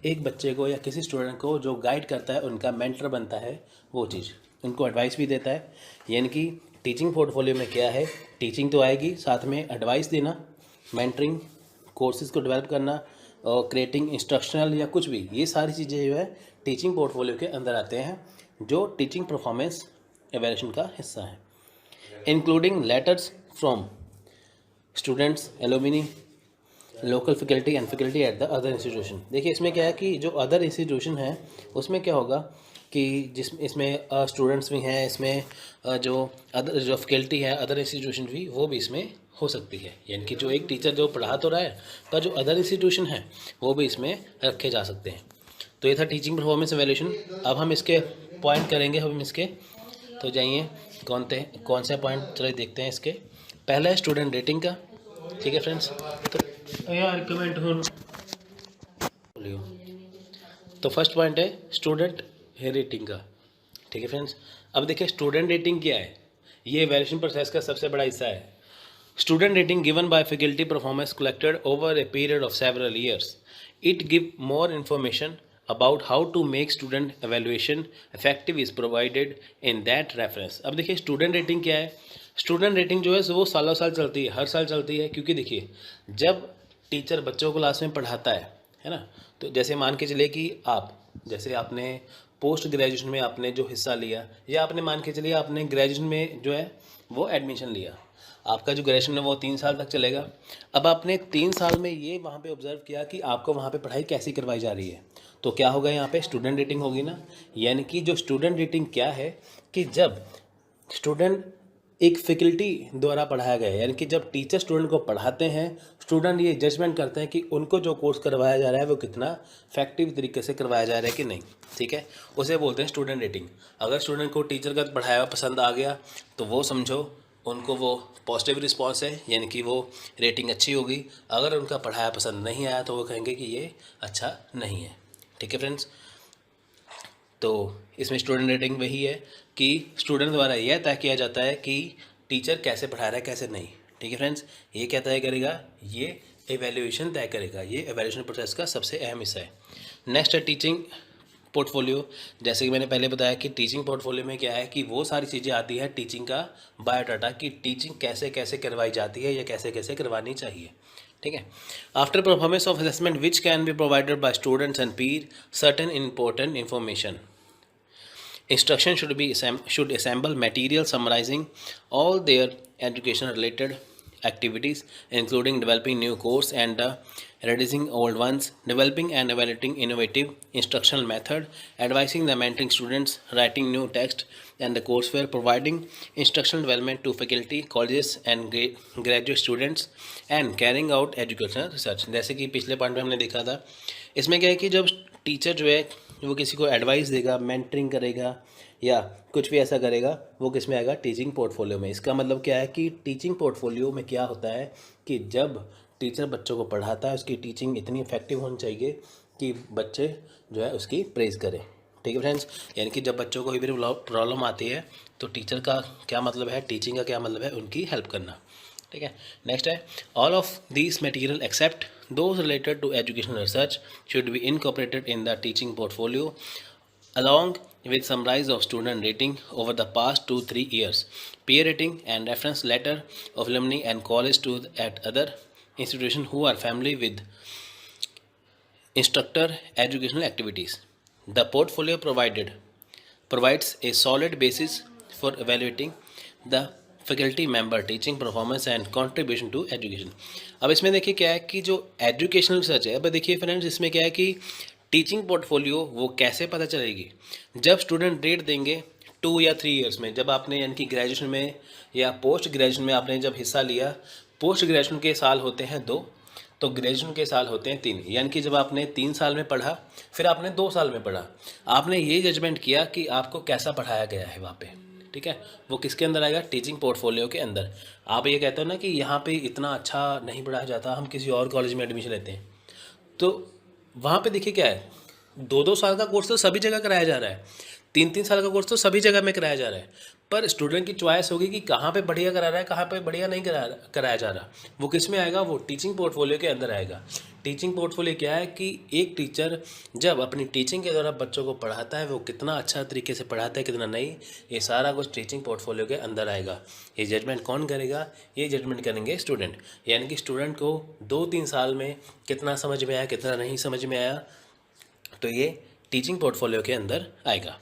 एक बच्चे को या किसी स्टूडेंट को जो गाइड करता है उनका मेंटर बनता है, वो चीज़ उनको एडवाइस भी देता है। यानी कि टीचिंग पोर्टफोलियो में क्या है, टीचिंग तो आएगी, साथ में एडवाइस देना, मेंटरिंग, कोर्सेज़ को डेवलप करना और क्रिएटिंग इंस्ट्रक्शनल या कुछ भी, ये सारी चीज़ें जो है टीचिंग पोर्टफोलियो के अंदर आते हैं, जो टीचिंग परफॉर्मेंस एवेल्यूएशन का हिस्सा है। Including letters from students, alumni, local faculty and faculty at the other institution. देखिए इसमें क्या है कि जो अदर इंस्टीट्यूशन है उसमें क्या होगा कि इसमें स्टूडेंट्स भी हैं, इसमें जो फैकल्टी है अदर इंस्टीट्यूशन भी, वो भी इसमें हो सकती है। यानी कि जो एक टीचर जो पढ़ा तो रहा है पर जो अदर इंस्टीट्यूशन है वो भी इसमें रखे जा सकते हैं। तो ये था टीचिंग परफॉर्मेंस एवेल्यूएशन। अब हम इसके पॉइंट करेंगे, हम इसके तो जाइए कौन से पॉइंट चलिए देखते हैं इसके। पहला है स्टूडेंट रेटिंग का, ठीक है फ्रेंड्स। तो यार कमेंट हो बोलियो। तो फर्स्ट पॉइंट है स्टूडेंट रेटिंग का, ठीक है फ्रेंड्स। अब देखिए स्टूडेंट रेटिंग क्या है, ये एवेल्यूएशन प्रोसेस का सबसे बड़ा हिस्सा है। Student rating given by faculty performance collected over a period of several years. It give more information about how to make student evaluation effective is provided in that reference। अब देखिए student rating क्या है, student rating जो है वो सालों साल चलती है, हर साल चलती है। क्योंकि देखिए जब टीचर बच्चों को क्लास में पढ़ाता है ना, तो जैसे मान के चलिए कि जैसे आपने पोस्ट ग्रेजुएशन में आपने जो हिस्सा लिया, या आपने मान के चलिए आपने ग्रेजुएशन में जो है वो एडमिशन लिया, आपका जो ग्रेजुएशन है वो 3 साल तक चलेगा। अब आपने 3 साल में ये वहाँ पे ऑब्जर्व किया कि आपको वहाँ पे पढ़ाई कैसी करवाई जा रही है, तो क्या होगा यहाँ पे स्टूडेंट रेटिंग होगी ना। यानी कि जो स्टूडेंट रेटिंग क्या है कि जब स्टूडेंट एक फैकल्टी द्वारा पढ़ाया गया है, यानी कि जब टीचर स्टूडेंट को पढ़ाते हैं, स्टूडेंट ये जजमेंट करते हैं कि उनको जो कोर्स करवाया जा रहा है वो कितना इफेक्टिव तरीके से करवाया जा रहा है कि नहीं, ठीक है, उसे बोलते हैं स्टूडेंट रेटिंग। अगर स्टूडेंट को टीचर का पढ़ाया हुआ पसंद आ गया तो वो समझो उनको वो पॉजिटिव रिस्पॉन्स है, यानी कि वो रेटिंग अच्छी होगी। अगर उनका पढ़ाया पसंद नहीं आया तो वो कहेंगे कि ये अच्छा नहीं है, ठीक है फ्रेंड्स। तो इसमें स्टूडेंट रेटिंग वही है कि स्टूडेंट द्वारा यह तय किया जाता है कि टीचर कैसे पढ़ा रहा है कैसे नहीं, ठीक है फ्रेंड्स। ये क्या तय करेगा, ये एवेल्यूएशन तय करेगा, ये एवेल्यूएशन प्रोसेस का सबसे अहम हिस्सा है। नेक्स्ट है टीचिंग पोर्टफोलियो। जैसे कि मैंने पहले बताया कि टीचिंग पोर्टफोलियो में क्या है कि वो सारी चीज़ें आती है टीचिंग का बायोडाटा, कि टीचिंग कैसे कैसे करवाई जाती है या कैसे कैसे करवानी चाहिए, ठीक है। After performance of assessment which can be provided by students and peer certain important information. Instruction should assemble material summarizing all their education related activities, including developing new course and reducing old ones, developing and evaluating innovative instructional method, advising the mentoring students, writing new text and the courseware, providing instructional development to faculty, colleges and graduate students, and carrying out educational research। जैसे कि पिछले point में हमने देखा था, इसमें क्या है कि जब टीचर जो है वो किसी को एडवाइस देगा, मेंटरिंग करेगा या कुछ भी ऐसा करेगा, वो किस में आएगा, टीचिंग पोर्टफोलियो में। इसका मतलब क्या है कि टीचिंग पोर्टफोलियो में क्या होता है कि जब टीचर बच्चों को पढ़ाता है उसकी टीचिंग इतनी इफेक्टिव होनी चाहिए कि बच्चे जो है उसकी प्रेज़ करें, ठीक है फ्रेंड्स, यानी कि जब बच्चों को कोई भी प्रॉब्लम आती है तो टीचर का क्या मतलब है, टीचिंग का क्या मतलब है, उनकी हेल्प करना। ठीक है, नेक्स्ट है all of these material except those related to educational research should be incorporated in the teaching portfolio along with summary of student rating over the past 2-3 years, peer rating and reference letter of alumni and college to at other institutions who are familiar with instructor educational activities. The portfolio provides a solid basis for evaluating the faculty member teaching performance and contribution to education. अब इसमें देखिए क्या है कि जो educational research है, अब देखिए फ्रेंड्स इसमें क्या है कि टीचिंग पोर्टफोलियो वो कैसे पता चलेगी, जब स्टूडेंट रेट देंगे 2 या 3 ईयर्स में, जब आपने यानी कि ग्रेजुएशन में या पोस्ट ग्रेजुएशन में आपने जब हिस्सा लिया, पोस्ट ग्रेजुएशन के साल होते हैं 2, तो ग्रेजुएशन के साल होते हैं 3, यानी कि जब आपने 3 साल में पढ़ा फिर आपने 2 साल में पढ़ा, आपने ये जजमेंट किया कि आपको कैसा पढ़ाया गया है वहाँ पे। ठीक है, वो किसके अंदर आएगा, टीचिंग पोर्टफोलियो के अंदर। आप ये कहते हो ना कि यहाँ पे इतना अच्छा नहीं पढ़ाया जाता, हम किसी और कॉलेज में एडमिशन लेते हैं, तो वहाँ पे देखिए क्या है, 2-2 साल का कोर्स तो सभी जगह कराया जा रहा है, 3-3 साल का कोर्स तो सभी जगह में कराया जा रहा है, पर स्टूडेंट की चॉइस होगी कि कहाँ पे बढ़िया करा रहा है, कहाँ पे बढ़िया नहीं कराया जा रहा। वो किस में आएगा, वो टीचिंग पोर्टफोलियो के अंदर आएगा। टीचिंग पोर्टफोलियो क्या है कि एक टीचर जब अपनी टीचिंग के दौरान बच्चों को पढ़ाता है, वो कितना अच्छा तरीके से पढ़ाता है, कितना नहीं, ये सारा कुछ टीचिंग पोर्टफोलियो के अंदर आएगा। ये जजमेंट कौन करेगा, ये जजमेंट करेंगे स्टूडेंट, यानी कि स्टूडेंट को 2-3 साल में कितना समझ में आया, कितना नहीं समझ में आया, तो ये टीचिंग पोर्टफोलियो के अंदर आएगा।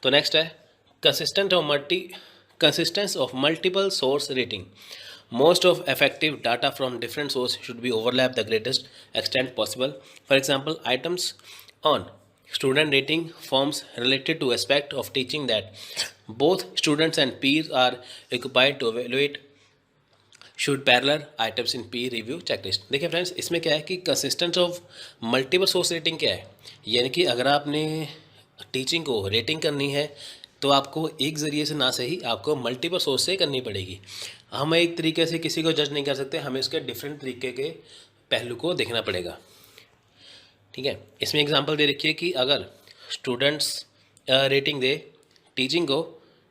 तो नेक्स्ट है consistence of multiple source rating. Most of effective data from different sources should be overlap the greatest extent possible. For example, items on student rating forms related to aspect of teaching that both students and peers are occupied to evaluate should parallel items in peer review checklist। देखिए friends, इसमें क्या है कि consistence of multiple source rating क्या है, यानी कि अगर आपने टीचिंग को रेटिंग करनी है तो आपको एक ज़रिए से ना सही, आपको मल्टीपल सोर्स से करनी पड़ेगी। हम एक तरीके से किसी को जज नहीं कर सकते, हमें इसके डिफरेंट तरीके के पहलू को देखना पड़ेगा। ठीक है, इसमें एग्जांपल दे रखिए कि अगर स्टूडेंट्स रेटिंग दे टीचिंग को,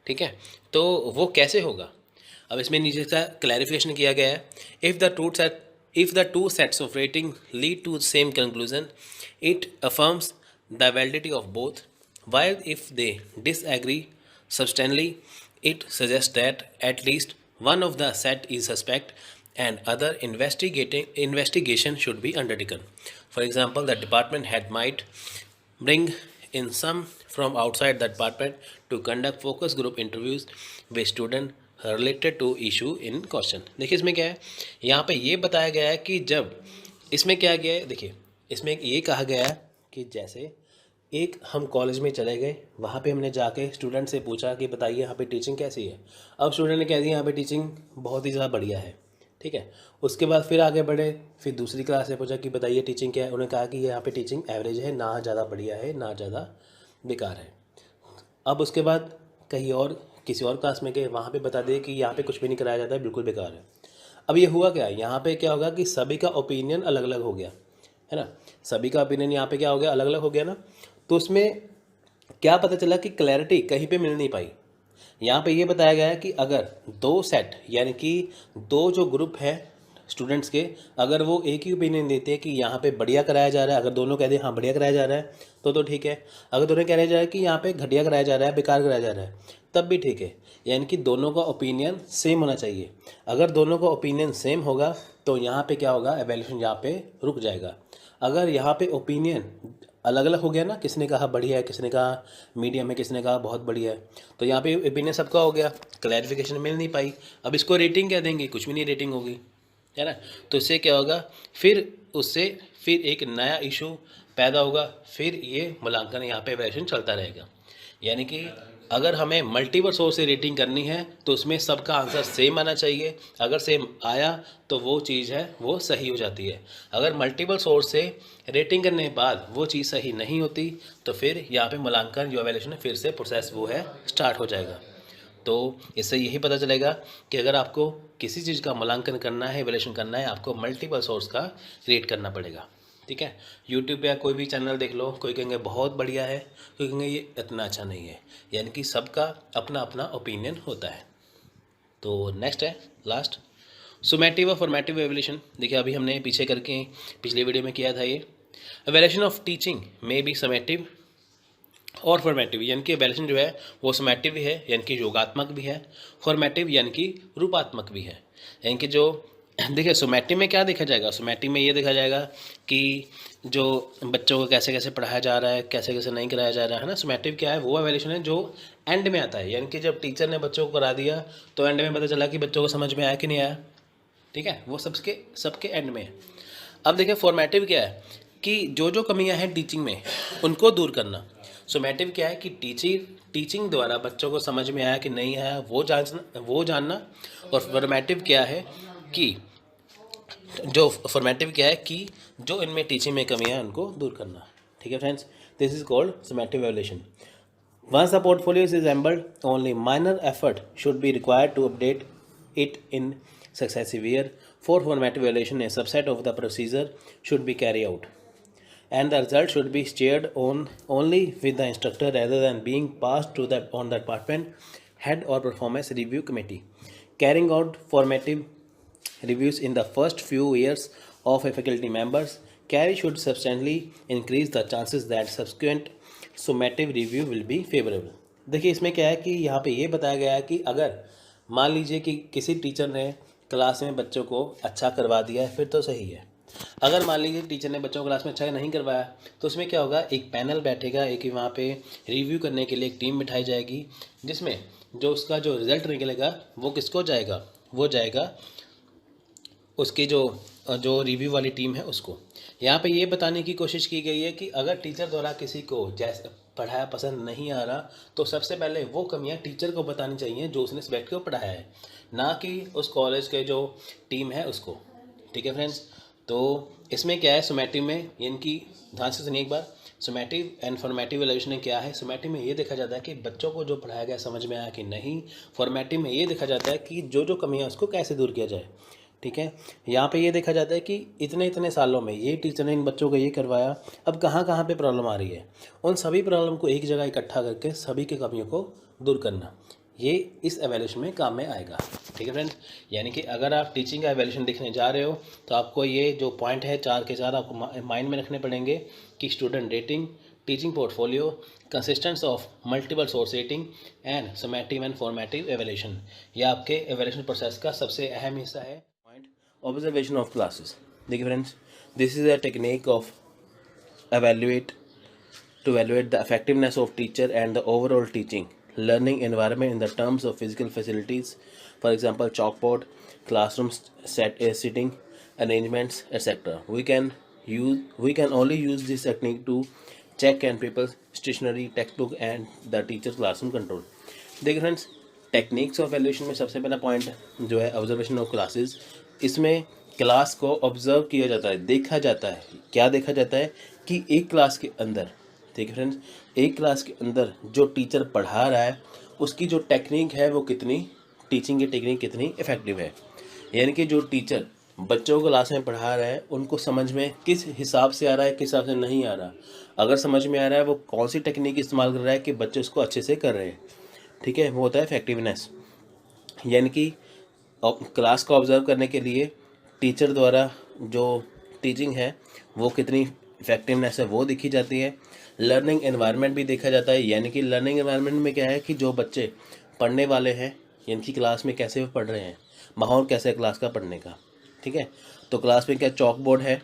ठीक है, तो वो कैसे होगा। अब इसमें नीचे का क्लैरिफिकेशन किया गया है, if the two sets of rating lead to same conclusion it affirms the validity of both, while if they disagree substantially it suggests that at least one of the set is suspect and other investigation should be undertaken. For example, the department head might bring in some from outside the department to conduct focus group interviews with student related to issue in question। देखिए इसमें क्या है, यहाँ पे ये बताया गया है कि जब इसमें क्या गया है, देखिए इसमें ये कहा गया है कि जैसे एक हम कॉलेज में चले गए, वहाँ पे हमने जाके स्टूडेंट से पूछा कि बताइए यहाँ पे टीचिंग कैसी है। अब स्टूडेंट ने कह दिया यहाँ पे टीचिंग बहुत ही ज़्यादा बढ़िया है। ठीक है, उसके बाद फिर आगे बढ़े, फिर दूसरी क्लास से पूछा कि बताइए टीचिंग क्या है, उन्होंने कहा कि यहाँ पे टीचिंग एवरेज है, ना ज़्यादा बढ़िया है ना ज़्यादा बेकार है। अब उसके बाद कहीं और किसी और क्लास में गए, वहाँ पर बता दिए कि यहाँ पर कुछ भी नहीं कराया जाता है, बिल्कुल बेकार है। अब ये हुआ क्या, यहाँ पर क्या होगा कि सभी का ओपिनियन अलग अलग हो गया है ना, सभी का ओपिनियन यहाँ पे क्या हो गया, अलग अलग हो गया ना। तो उसमें क्या पता चला कि क्लैरिटी कहीं पे मिल नहीं पाई। यहाँ पे ये बताया गया है कि अगर 2 सेट यानी कि 2 जो ग्रुप है स्टूडेंट्स के, अगर वो एक ही ओपिनियन देते हैं कि यहाँ पे बढ़िया कराया जा रहा है, अगर दोनों कह दें हाँ बढ़िया कराया जा रहा है तो ठीक है, अगर दोनों कह रहे जा रहा है कि यहाँ पे घटिया कराया जा रहा है, बेकार कराया जा रहा है, तब भी ठीक है, यानी कि दोनों का ओपिनियन सेम होना चाहिए। अगर दोनों का ओपिनियन सेम होगा तो यहाँ पे क्या होगा, एवैल्यूएशन यहाँ पे रुक जाएगा। अगर यहाँ पे ओपिनियन अलग अलग हो गया ना, किसने कहा बढ़िया है, किसने कहा मीडियम है, किसने कहा बहुत बढ़िया है, तो यहाँ पे ओपिनियन सबका हो गया, क्लैरिफिकेशन मिल नहीं पाई। अब इसको रेटिंग क्या देंगे, कुछ भी नहीं रेटिंग होगी, है ना। तो इससे क्या होगा, फिर एक नया इशू पैदा होगा, फिर ये मूल्यांकन यहाँ पे वैल्यूएशन चलता रहेगा। यानी कि अगर हमें मल्टीपल सोर्स से रेटिंग करनी है तो उसमें सबका आंसर सेम आना चाहिए। अगर सेम आया तो वो चीज़ है वो सही हो जाती है। अगर मल्टीपल सोर्स से रेटिंग करने के बाद वो चीज़ सही नहीं होती तो फिर यहाँ पे मूल्यांकन जो एवैल्यूएशन है फिर से प्रोसेस वो है स्टार्ट हो जाएगा। तो इससे यही पता चलेगा कि अगर आपको किसी चीज़ का मूल्यांकन करना है, एवैल्यूएशन करना है, आपको मल्टीपल सोर्स का रेट करना पड़ेगा। ठीक है। यूट्यूब पे या कोई भी चैनल देख लो, कोई कहेंगे बहुत बढ़िया है, कोई कहेंगे ये इतना अच्छा नहीं है, यानी कि सबका अपना अपना ओपिनियन होता है। तो नेक्स्ट है लास्ट, सुमेटिव और फॉर्मेटिव एवोल्यूशन। देखिए अभी हमने पीछे करके पिछले वीडियो में किया था ये। एवोल्यूशन ऑफ टीचिंग में बी समेटिव और फॉर्मेटिव, यानी कि एवोल्यूशन जो है वो समेटिव भी है, यानी कि योगात्मक भी है, फॉर्मेटिव यानी कि रूपात्मक भी है। यानी कि जो देखिए सोमेटिव में क्या देखा जाएगा, सोमेटिव में ये देखा जाएगा कि जो बच्चों को कैसे कैसे पढ़ाया जा रहा है, कैसे कैसे नहीं कराया जा रहा है ना। सोमेटिव क्या है, वो एवोल्यूशन है जो एंड में आता है, यानी कि जब टीचर ने बच्चों को करा दिया तो एंड में पता चला कि बच्चों को समझ में आया कि नहीं आया, ठीक है, वो सबके एंड में है। अब देखिए फॉर्मेटिव क्या है कि जो जो कमियां हैं टीचिंग में उनको दूर करना। सोमेटिव क्या है कि टीचिंग द्वारा बच्चों को समझ में आया कि नहीं आया वो जानना। और फॉर्मेटिव क्या है कि जो इनमें टीचिंग में कमियां हैं उनको दूर करना। ठीक है friends, this is called summative evaluation. Once a portfolio is assembled, only minor effort should be required to update it in successive year. For formative evaluation, a subset of the procedure should be carried out, and the result should be shared only with the instructor rather than being passed to the department head or performance review committee. Carrying out formative reviews in the first few years of a faculty member's career should substantially increase the chances that subsequent summative review will be favourable. देखिए इसमें क्या है कि यहाँ पे ये बताया गया है कि अगर मान लीजिए कि किसी टीचर ने क्लास में बच्चों को अच्छा करवा दिया है फिर तो सही है। अगर मान लीजिए टीचर ने बच्चों को क्लास में अच्छा नहीं करवाया तो उसमें क्या होगा, एक पैनल बैठेगा, एक वहाँ पे रिव्यू करने के लिए एक टीम बिठाई जाएगी, जिसमें जो उसका जो रिज़ल्ट निकलेगा वो किसको जाएगा, वो जाएगा उसकी जो रिव्यू वाली टीम है उसको। यहाँ पे ये बताने की कोशिश की गई है कि अगर टीचर द्वारा किसी को जैसे पढ़ाया पसंद नहीं आ रहा तो सबसे पहले वो कमियाँ टीचर को बतानी चाहिए जो उसने सब्जेक्ट को पढ़ाया है, ना कि उस कॉलेज के जो टीम है उसको। ठीक है फ्रेंड्स, तो इसमें क्या है सोमेटिव में, यानी कि ध्यान से सुनिए एक बार, सोमेटिव एंड फॉर्मेटिव एवोल्यूशन क्या है। सोमेटिव में ये देखा जाता है कि बच्चों को जो पढ़ाया गया समझ में आया कि नहीं। फॉर्मेटिव में ये देखा जाता है कि जो जो कमियाँ उसको कैसे दूर किया जाए। ठीक है, यहाँ पे ये देखा जाता है कि इतने इतने सालों में ये टीचर ने इन बच्चों को ये करवाया, अब कहाँ कहाँ पे प्रॉब्लम आ रही है, उन सभी प्रॉब्लम को एक जगह इकट्ठा करके सभी की कमियों को दूर करना, ये इस एवोल्यूशन में काम में आएगा। ठीक है फ्रेंड्स, यानी कि अगर आप टीचिंग का एवोल्यूशन देखने जा रहे हो तो आपको ये जो पॉइंट है 4 के 4 आपको माइंड में रखने पड़ेंगे कि student rating, teaching portfolio, consistence of multiple source rating and summative and formative evaluation, ये आपके एवोल्यूशन प्रोसेस का सबसे अहम हिस्सा है। Observation of classes. देखिए friends, this is a technique of to evaluate the effectiveness of teacher and the overall teaching learning environment in the terms of physical facilities, for example chalkboard, classroom sitting arrangements, etc. We can only use this technique to check and prepare stationery, textbook and the teacher classroom control. देखिए friends, techniques of evolution में सबसे पहला point जो है observation of classes. इसमें class को observe किया जाता है, देखा जाता है। क्या देखा जाता है कि एक क्लास के अंदर, ठीक है फ्रेंड्स, एक क्लास के अंदर जो टीचर पढ़ा रहा है उसकी जो टेक्निक है वो कितनी, टीचिंग की टेक्निक कितनी इफेक्टिव है। यानी कि जो टीचर बच्चों को क्लास में पढ़ा रहा है उनको समझ में किस हिसाब से आ रहा है, किस हिसाब से नहीं आ रहा। अगर समझ में आ रहा है वो कौन सी टेक्निक इस्तेमाल कर रहा है कि बच्चे उसको अच्छे से कर रहे हैं। ठीक है, वो होता है इफेक्टिवनेस। यानी कि क्लास को ऑब्जर्व करने के लिए टीचर द्वारा जो टीचिंग है वो कितनी इफेक्टिवनेस है वो देखी जाती है। लर्निंग एनवायरनमेंट भी देखा जाता है, यानी कि लर्निंग एनवायरनमेंट में क्या है कि जो बच्चे पढ़ने वाले हैं यानी कि क्लास में कैसे वो पढ़ रहे हैं, माहौल कैसा है क्लास का पढ़ने का। ठीक है, तो क्लास में क्या चॉक बोर्ड है,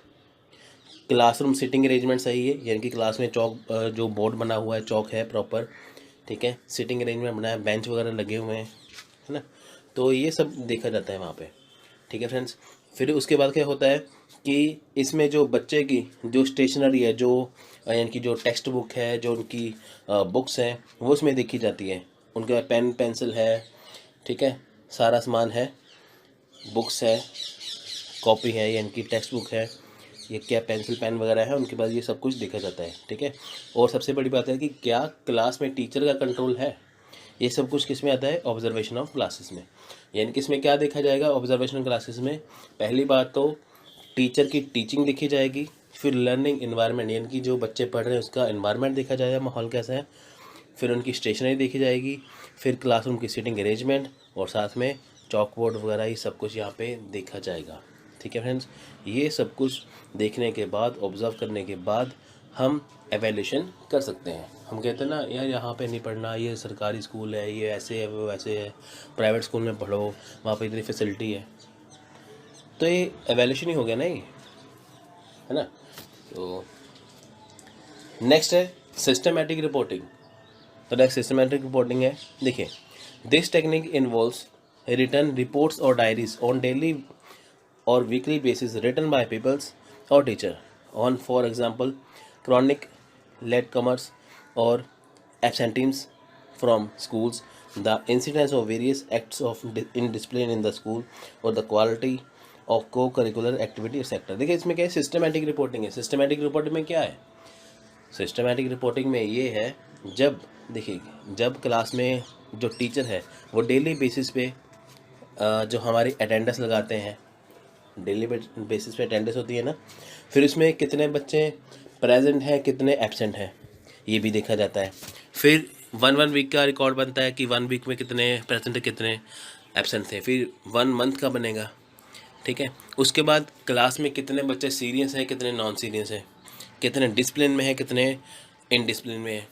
क्लासरूम सिटिंग अरेंजमेंट सही है, यानी कि क्लास में चॉक जो बोर्ड बना हुआ है चॉक है प्रॉपर। ठीक है, सिटिंग अरेंजमेंट बनाया, बेंच वगैरह लगे हुए हैं, है ना, तो ये सब देखा जाता है वहाँ पे। ठीक है फ्रेंड्स, फिर उसके बाद क्या होता है कि इसमें जो बच्चे की जो स्टेशनरी है, जो यानी कि जो टेक्स्ट बुक है, जो उनकी बुक्स हैं वो उसमें देखी जाती है। उनके पास पेन पेंसिल है, ठीक है, सारा सामान है, बुक्स है, कॉपी है, यानी कि टेक्स्ट बुक है, ये क्या पेंसिल पेन वगैरह है उनके पास, ये सब कुछ देखा जाता है। ठीक है, और सबसे बड़ी बात है कि क्या क्लास में टीचर का कंट्रोल है, ये सब कुछ किस में आता है, ऑब्जर्वेशन ऑफ क्लासेस में। यानी कि इसमें क्या देखा जाएगा ऑब्जर्वेशन क्लासेस में, पहली बात तो टीचर की टीचिंग देखी जाएगी, फिर लर्निंग इन्वायरमेंट, यानी कि जो बच्चे पढ़ रहे हैं उसका इन्वायरमेंट देखा जाएगा, माहौल कैसा है। फिर उनकी स्टेशनरी देखी जाएगी। फिर क्लासरूम की सीटिंग अरेंजमेंट और साथ में चॉक बोर्ड वगैरह ये सब कुछ यहाँ पे देखा जाएगा। ठीक है फ्रेंड्स, ये सब कुछ देखने के बाद, ऑब्ज़र्व करने के बाद हम एवेल्यूशन कर सकते हैं। हम कहते हैं ना यार यहाँ पे नहीं पढ़ना, ये सरकारी स्कूल है, ये ऐसे है, वो वैसे है, प्राइवेट स्कूल में पढ़ो, वहाँ पे इतनी फैसिलिटी है। तो ये एवेल्यूशन ही हो गया ना, ये है ना। तो नेक्स्ट है सिस्टमेटिक रिपोर्टिंग। तो नेक्स्ट सिस्टमेटिक रिपोर्टिंग है, देखिए, this technique involves return reports और डायरीज ऑन डेली और weekly basis written by peoples और teacher on, for example, chronic latecomers or absentees from schools, the incidence of various acts of indiscipline in the school or the quality of co-curricular activity etc. देखिए इसमें क्या है, systematic reporting है। Systematic reporting में क्या है, systematic reporting में ये है, जब देखिए जब क्लास में जो टीचर है वो डेली बेसिस पे जो हमारी अटेंडेंस लगाते हैं, डेली बेसिस पे अटेंडेंस होती है ना, फिर उसमें कितने बच्चे प्रेजेंट हैं, कितने एब्सेंट हैं, ये भी देखा जाता है। फिर वन वीक का रिकॉर्ड बनता है कि 1 वीक में कितने प्रेजेंट, कितने एब्सेंट थे। फिर 1 मंथ का बनेगा, ठीक है। उसके बाद क्लास में कितने बच्चे सीरियस हैं, कितने नॉन सीरियस हैं, कितने डिसिप्लिन में है, कितने इनडिसिप्लिन में है,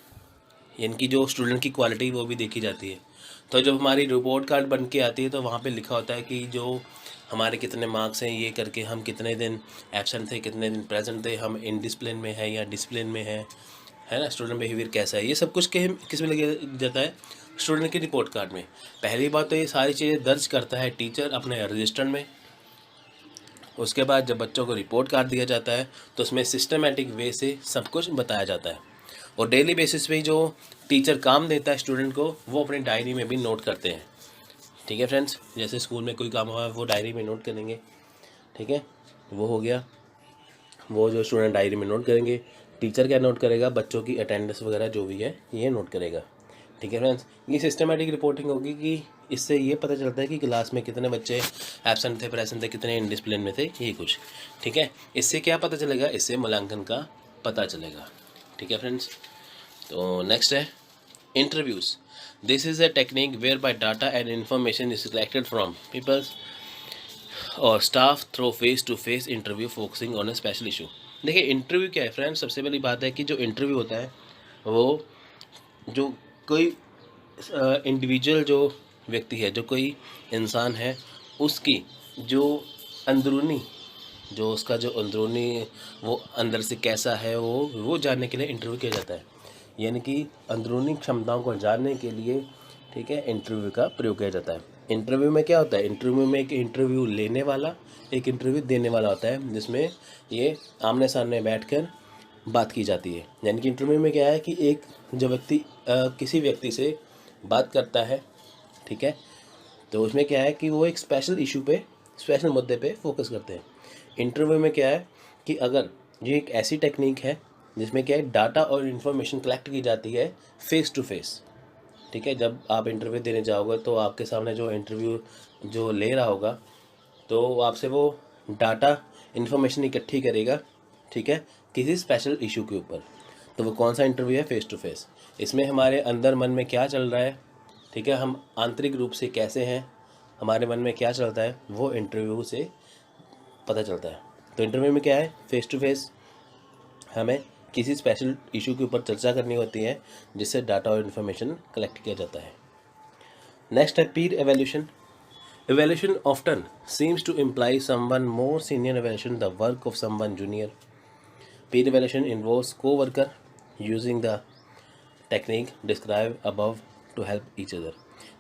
यानी कि जो स्टूडेंट की क्वालिटी वो भी देखी जाती है। तो जब हमारी रिपोर्ट कार्ड बन के आती है तो वहाँ पे लिखा होता है कि जो हमारे कितने मार्क्स हैं, ये करके हम कितने दिन एब्सेंट थे, कितने दिन प्रेजेंट थे, हम इनडिसिप्लिन में है या डिसिप्लिन में है ना, स्टूडेंट बिहेवियर कैसा है, ये सब कुछ किस में लिखा जाता है, स्टूडेंट की रिपोर्ट कार्ड में। पहली बात तो ये सारी चीज़ें दर्ज करता है टीचर अपने रजिस्टर में। उसके बाद जब बच्चों को रिपोर्ट कार्ड दिया जाता है तो उसमें सिस्टमेटिक वे से सब कुछ बताया जाता है, और डेली बेसिस पे जो टीचर काम देता है स्टूडेंट को वो अपनी डायरी में भी नोट करते हैं। ठीक है फ्रेंड्स, जैसे स्कूल में कोई काम हुआ है वो डायरी में नोट करेंगे, ठीक है, वो हो गया, वो जो स्टूडेंट डायरी में नोट करेंगे। टीचर क्या नोट करेगा, बच्चों की अटेंडेंस वगैरह जो भी है ये नोट करेगा। ठीक है फ्रेंड्स, ये सिस्टमेटिक रिपोर्टिंग होगी कि इससे ये पता चलता है कि क्लास में कितने बच्चे एब्सेंट थे, प्रेजेंट थे, कितने इनडिसिप्लिन में थे, ये कुछ। ठीक है, इससे क्या पता चलेगा, इससे मूल्यांकन का पता चलेगा। ठीक है फ्रेंड्स, तो नेक्स्ट है interviews. This is a technique where by data and information is collected from peoples और staff through face to face interview focusing on a special issue. देखिए इंटरव्यू क्या है फ्रेंड्स, सबसे पहली बात है कि जो इंटरव्यू होता है वो जो कोई इंडिविजुअल जो व्यक्ति है, जो कोई इंसान है, उसकी जो अंदरूनी, जो उसका जो अंदरूनी वो अंदर से कैसा है वो जानने के लिए इंटरव्यू किया जाता है, यानी कि अंदरूनी क्षमताओं को जानने के लिए, ठीक है, इंटरव्यू का प्रयोग किया जाता है। इंटरव्यू में क्या होता है, इंटरव्यू में एक इंटरव्यू लेने वाला, एक इंटरव्यू देने वाला होता है, जिसमें ये आमने सामने बैठकर बात की जाती है। यानी कि इंटरव्यू में क्या है कि एक जो व्यक्ति किसी व्यक्ति से बात करता है, ठीक है, तो उसमें क्या है कि वो एक स्पेशल इशू पे, स्पेशल मुद्दे पे फोकस करते हैं। इंटरव्यू में क्या है कि अगर ये एक ऐसी टेक्निक है जिसमें क्या है डाटा और इन्फॉर्मेशन कलेक्ट की जाती है फेस टू फेस। ठीक है, जब आप इंटरव्यू देने जाओगे तो आपके सामने जो इंटरव्यू जो ले रहा होगा तो आपसे वो डाटा इन्फॉर्मेशन इकट्ठी करेगा, ठीक है, किसी स्पेशल इशू के ऊपर। तो वो कौन सा इंटरव्यू है, फेस टू फेस। इसमें हमारे अंदर मन में क्या चल रहा है, ठीक है, हम आंतरिक रूप से कैसे हैं, हमारे मन में क्या चलता है, वो इंटरव्यू से पता चलता है। तो इंटरव्यू में क्या है, फेस टू फेस हमें किसी स्पेशल इशू के ऊपर चर्चा करनी होती है जिससे डाटा और इन्फॉर्मेशन कलेक्ट किया जाता है। नेक्स्ट है पीर evaluation. Evaluation often seems to imply someone more senior evaluation the work of someone junior. Peer evaluation involves co-worker using the technique described above to help each other.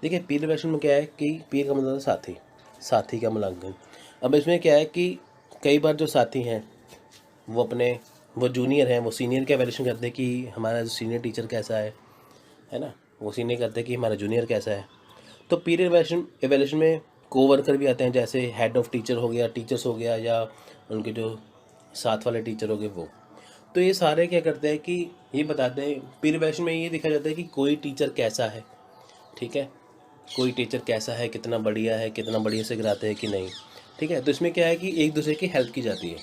देखिए पीर evaluation में क्या है कि पीर का मतलब साथी, साथी का मूल्यांकन। अब इसमें क्या है कि कई बार जो साथी हैं वो जूनियर हैं, वो सीनियर का एवेल्यूशन करते हैं कि हमारा जो सीनियर टीचर कैसा है ना, वो सीनियर करते हैं कि हमारा जूनियर कैसा है। तो पीर एवेल्यूशन में को-वर्कर भी आते हैं, जैसे हेड ऑफ टीचर हो गया, टीचर्स हो गया, या उनके जो साथ वाले टीचर हो गए वो। तो ये सारे क्या करते हैं कि ये बताते हैं, पीर एवेल्यूशन में ये देखा जाता है कि कोई टीचर कैसा है, ठीक है, कोई टीचर कैसा है, कितना बढ़िया है, कितना बढ़िया से कराते हैं कि नहीं, ठीक है। तो इसमें क्या है कि एक दूसरे की हेल्प की जाती है।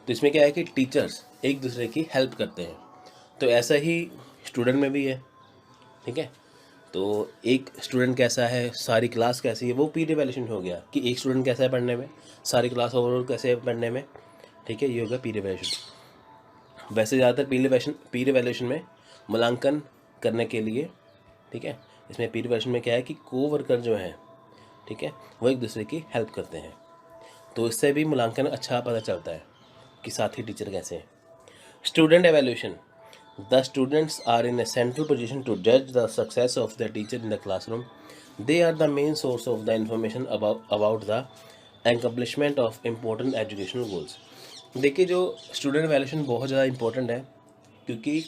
तो इसमें क्या है कि टीचर्स एक दूसरे की हेल्प करते हैं। तो ऐसा ही स्टूडेंट में भी है, ठीक है। तो एक स्टूडेंट कैसा है, सारी क्लास कैसी है, वो पीर इवैल्यूएशन हो गया कि एक स्टूडेंट कैसा है पढ़ने में, सारी क्लास ओवरऑल कैसे है पढ़ने में, ठीक है, ये होगा पीर इवैल्यूएशन। वैसे ज़्यादातर पीर इवैल्यूएशन में मूल्यांकन करने के लिए, ठीक है, इसमें पीर इवैल्यूएशन में क्या है कि कोवर्कर जो हैं, ठीक है, वो एक दूसरे की हेल्प करते हैं। तो इससे भी मूल्यांकन अच्छा पता चलता है कि साथी टीचर कैसे हैं। Student evaluation, the students are in a central position to जज the success of the teacher in the classroom. They are the main source of the information about the accomplishment of important educational goals. देखिए, जो student evaluation बहुत ज़्यादा important है, क्योंकि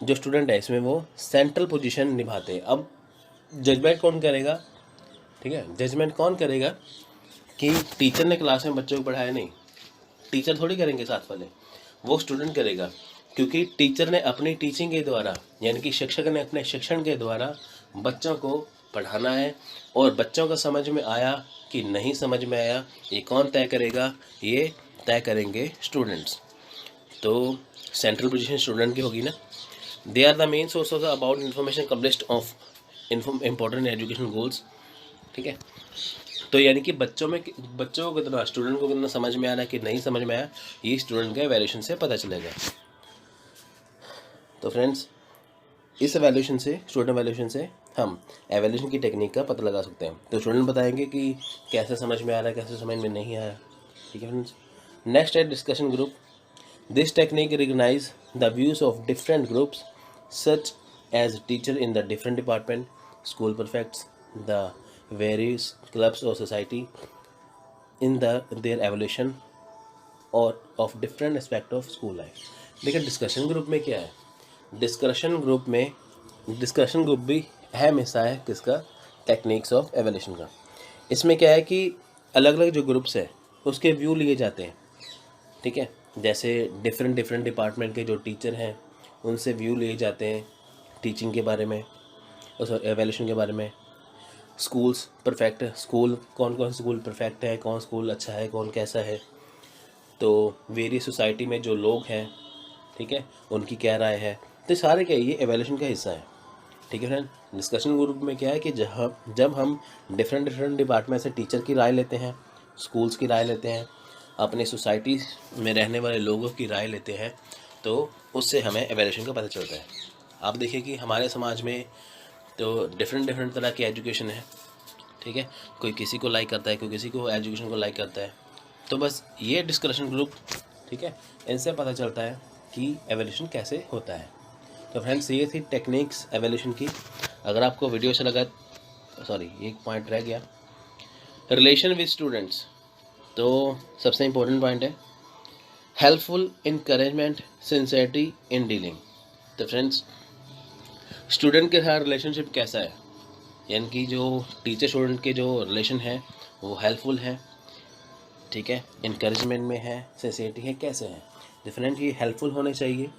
जो student है इसमें वो सेंट्रल पोजीशन निभाते हैं। अब जजमेंट कौन करेगा, ठीक है, जजमेंट कौन करेगा कि टीचर ने क्लास में बच्चों को पढ़ाया, नहीं, टीचर थोड़ी करेंगे साथ वाले, वो स्टूडेंट करेगा। क्योंकि टीचर ने अपनी टीचिंग के द्वारा, यानी कि शिक्षक ने अपने शिक्षण के द्वारा बच्चों को पढ़ाना है, और बच्चों का समझ में आया कि नहीं समझ में आया, ये कौन तय करेगा, ये तय करेंगे स्टूडेंट्स। तो सेंट्रल पोजीशन स्टूडेंट की होगी ना। They are the main source of the about information accomplished of important education goals, ठीक है। तो यानी कि बच्चों को कितना, स्टूडेंट को कितना समझ में आ रहा है कि नहीं समझ में आया, ये स्टूडेंट के एवेल्यूशन से पता चलेगा। तो फ्रेंड्स, इस एवेल्यूशन से, स्टूडेंट एवेल्यूशन से हम एवेल्यूशन की टेक्निक का पता लगा सकते हैं। तो स्टूडेंट बताएंगे कि कैसे समझ में आ रहा है, कैसे समझ में नहीं आया, ठीक है फ्रेंड्स। नेक्स्ट है discussion group. This technique recognize the views of different groups such as teacher in the different department, school perfects, the various clubs or society in their evaluation or of different aspect of school life। देखिए, discussion group में क्या है, discussion group भी अहम हिस्सा है किसका, techniques of evaluation का। इसमें क्या है कि अलग अलग जो ग्रुप्स है उसके व्यू लिए जाते हैं, ठीक है। जैसे डिफरेंट डिपार्टमेंट के जो टीचर हैं उनसे व्यू लिए जाते हैं टीचिंग के बारे में, एवेल्यूशन के बारे में। स्कूल्स परफेक्ट, स्कूल कौन कौन स्कूल परफेक्ट है, कौन स्कूल अच्छा है, कौन कैसा है। तो वेरियस सोसाइटी में जो लोग हैं, ठीक है, उनकी क्या राय है। तो सारे क्या, ये एवेल्यूशन का हिस्सा है, ठीक है फ्रेंड। डिस्कशन ग्रुप में क्या है कि जब हम डिफरेंट डिपार्टमेंट से टीचर की राय लेते हैं, स्कूल्स की राय लेते हैं, अपनी सोसाइटी में रहने वाले लोगों की राय लेते हैं, तो उससे हमें एवेल्यूशन का पता चलता है। आप देखिए कि हमारे समाज में तो डिफरेंट तरह की एजुकेशन है, ठीक है, कोई किसी को लाइक करता है, कोई किसी को एजुकेशन को लाइक करता है। तो बस ये डिस्कशन ग्रुप, ठीक है, इनसे पता चलता है कि एवोल्यूशन कैसे होता है। तो फ्रेंड्स, ये थी टेक्निक्स एवोल्यूशन की। अगर आपको वीडियो अच्छा लगा, सॉरी एक पॉइंट रह गया, रिलेशन विद स्टूडेंट्स। तो सबसे इम्पोर्टेंट पॉइंट है helpful, encouragement, sincerity in dealing. तो फ्रेंड्स, स्टूडेंट के साथ रिलेशनशिप कैसा है, यानी कि जो टीचर स्टूडेंट के जो रिलेशन है वो हेल्पफुल है, ठीक है, इनकरेजमेंट में है, सिंसियरिटी है, कैसे है। डिफरेंट, ये हेल्पफुल होने चाहिए,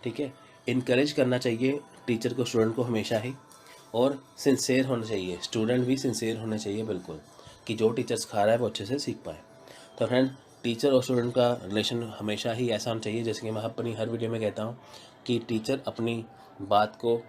ठीक है, इनकरेज करना चाहिए टीचर को स्टूडेंट को हमेशा ही, और सिंसियर होना चाहिए, स्टूडेंट भी सिंसियर होना चाहिए बिल्कुल, कि जो टीचर सिखा रहा है वो अच्छे से सीख पाए। तो फ्रेंड, टीचर और स्टूडेंट का रिलेशन हमेशा ही ऐसा होना चाहिए, जैसे कि मैं अपनी हर वीडियो में कहता हूँ कि टीचर अपनी बात को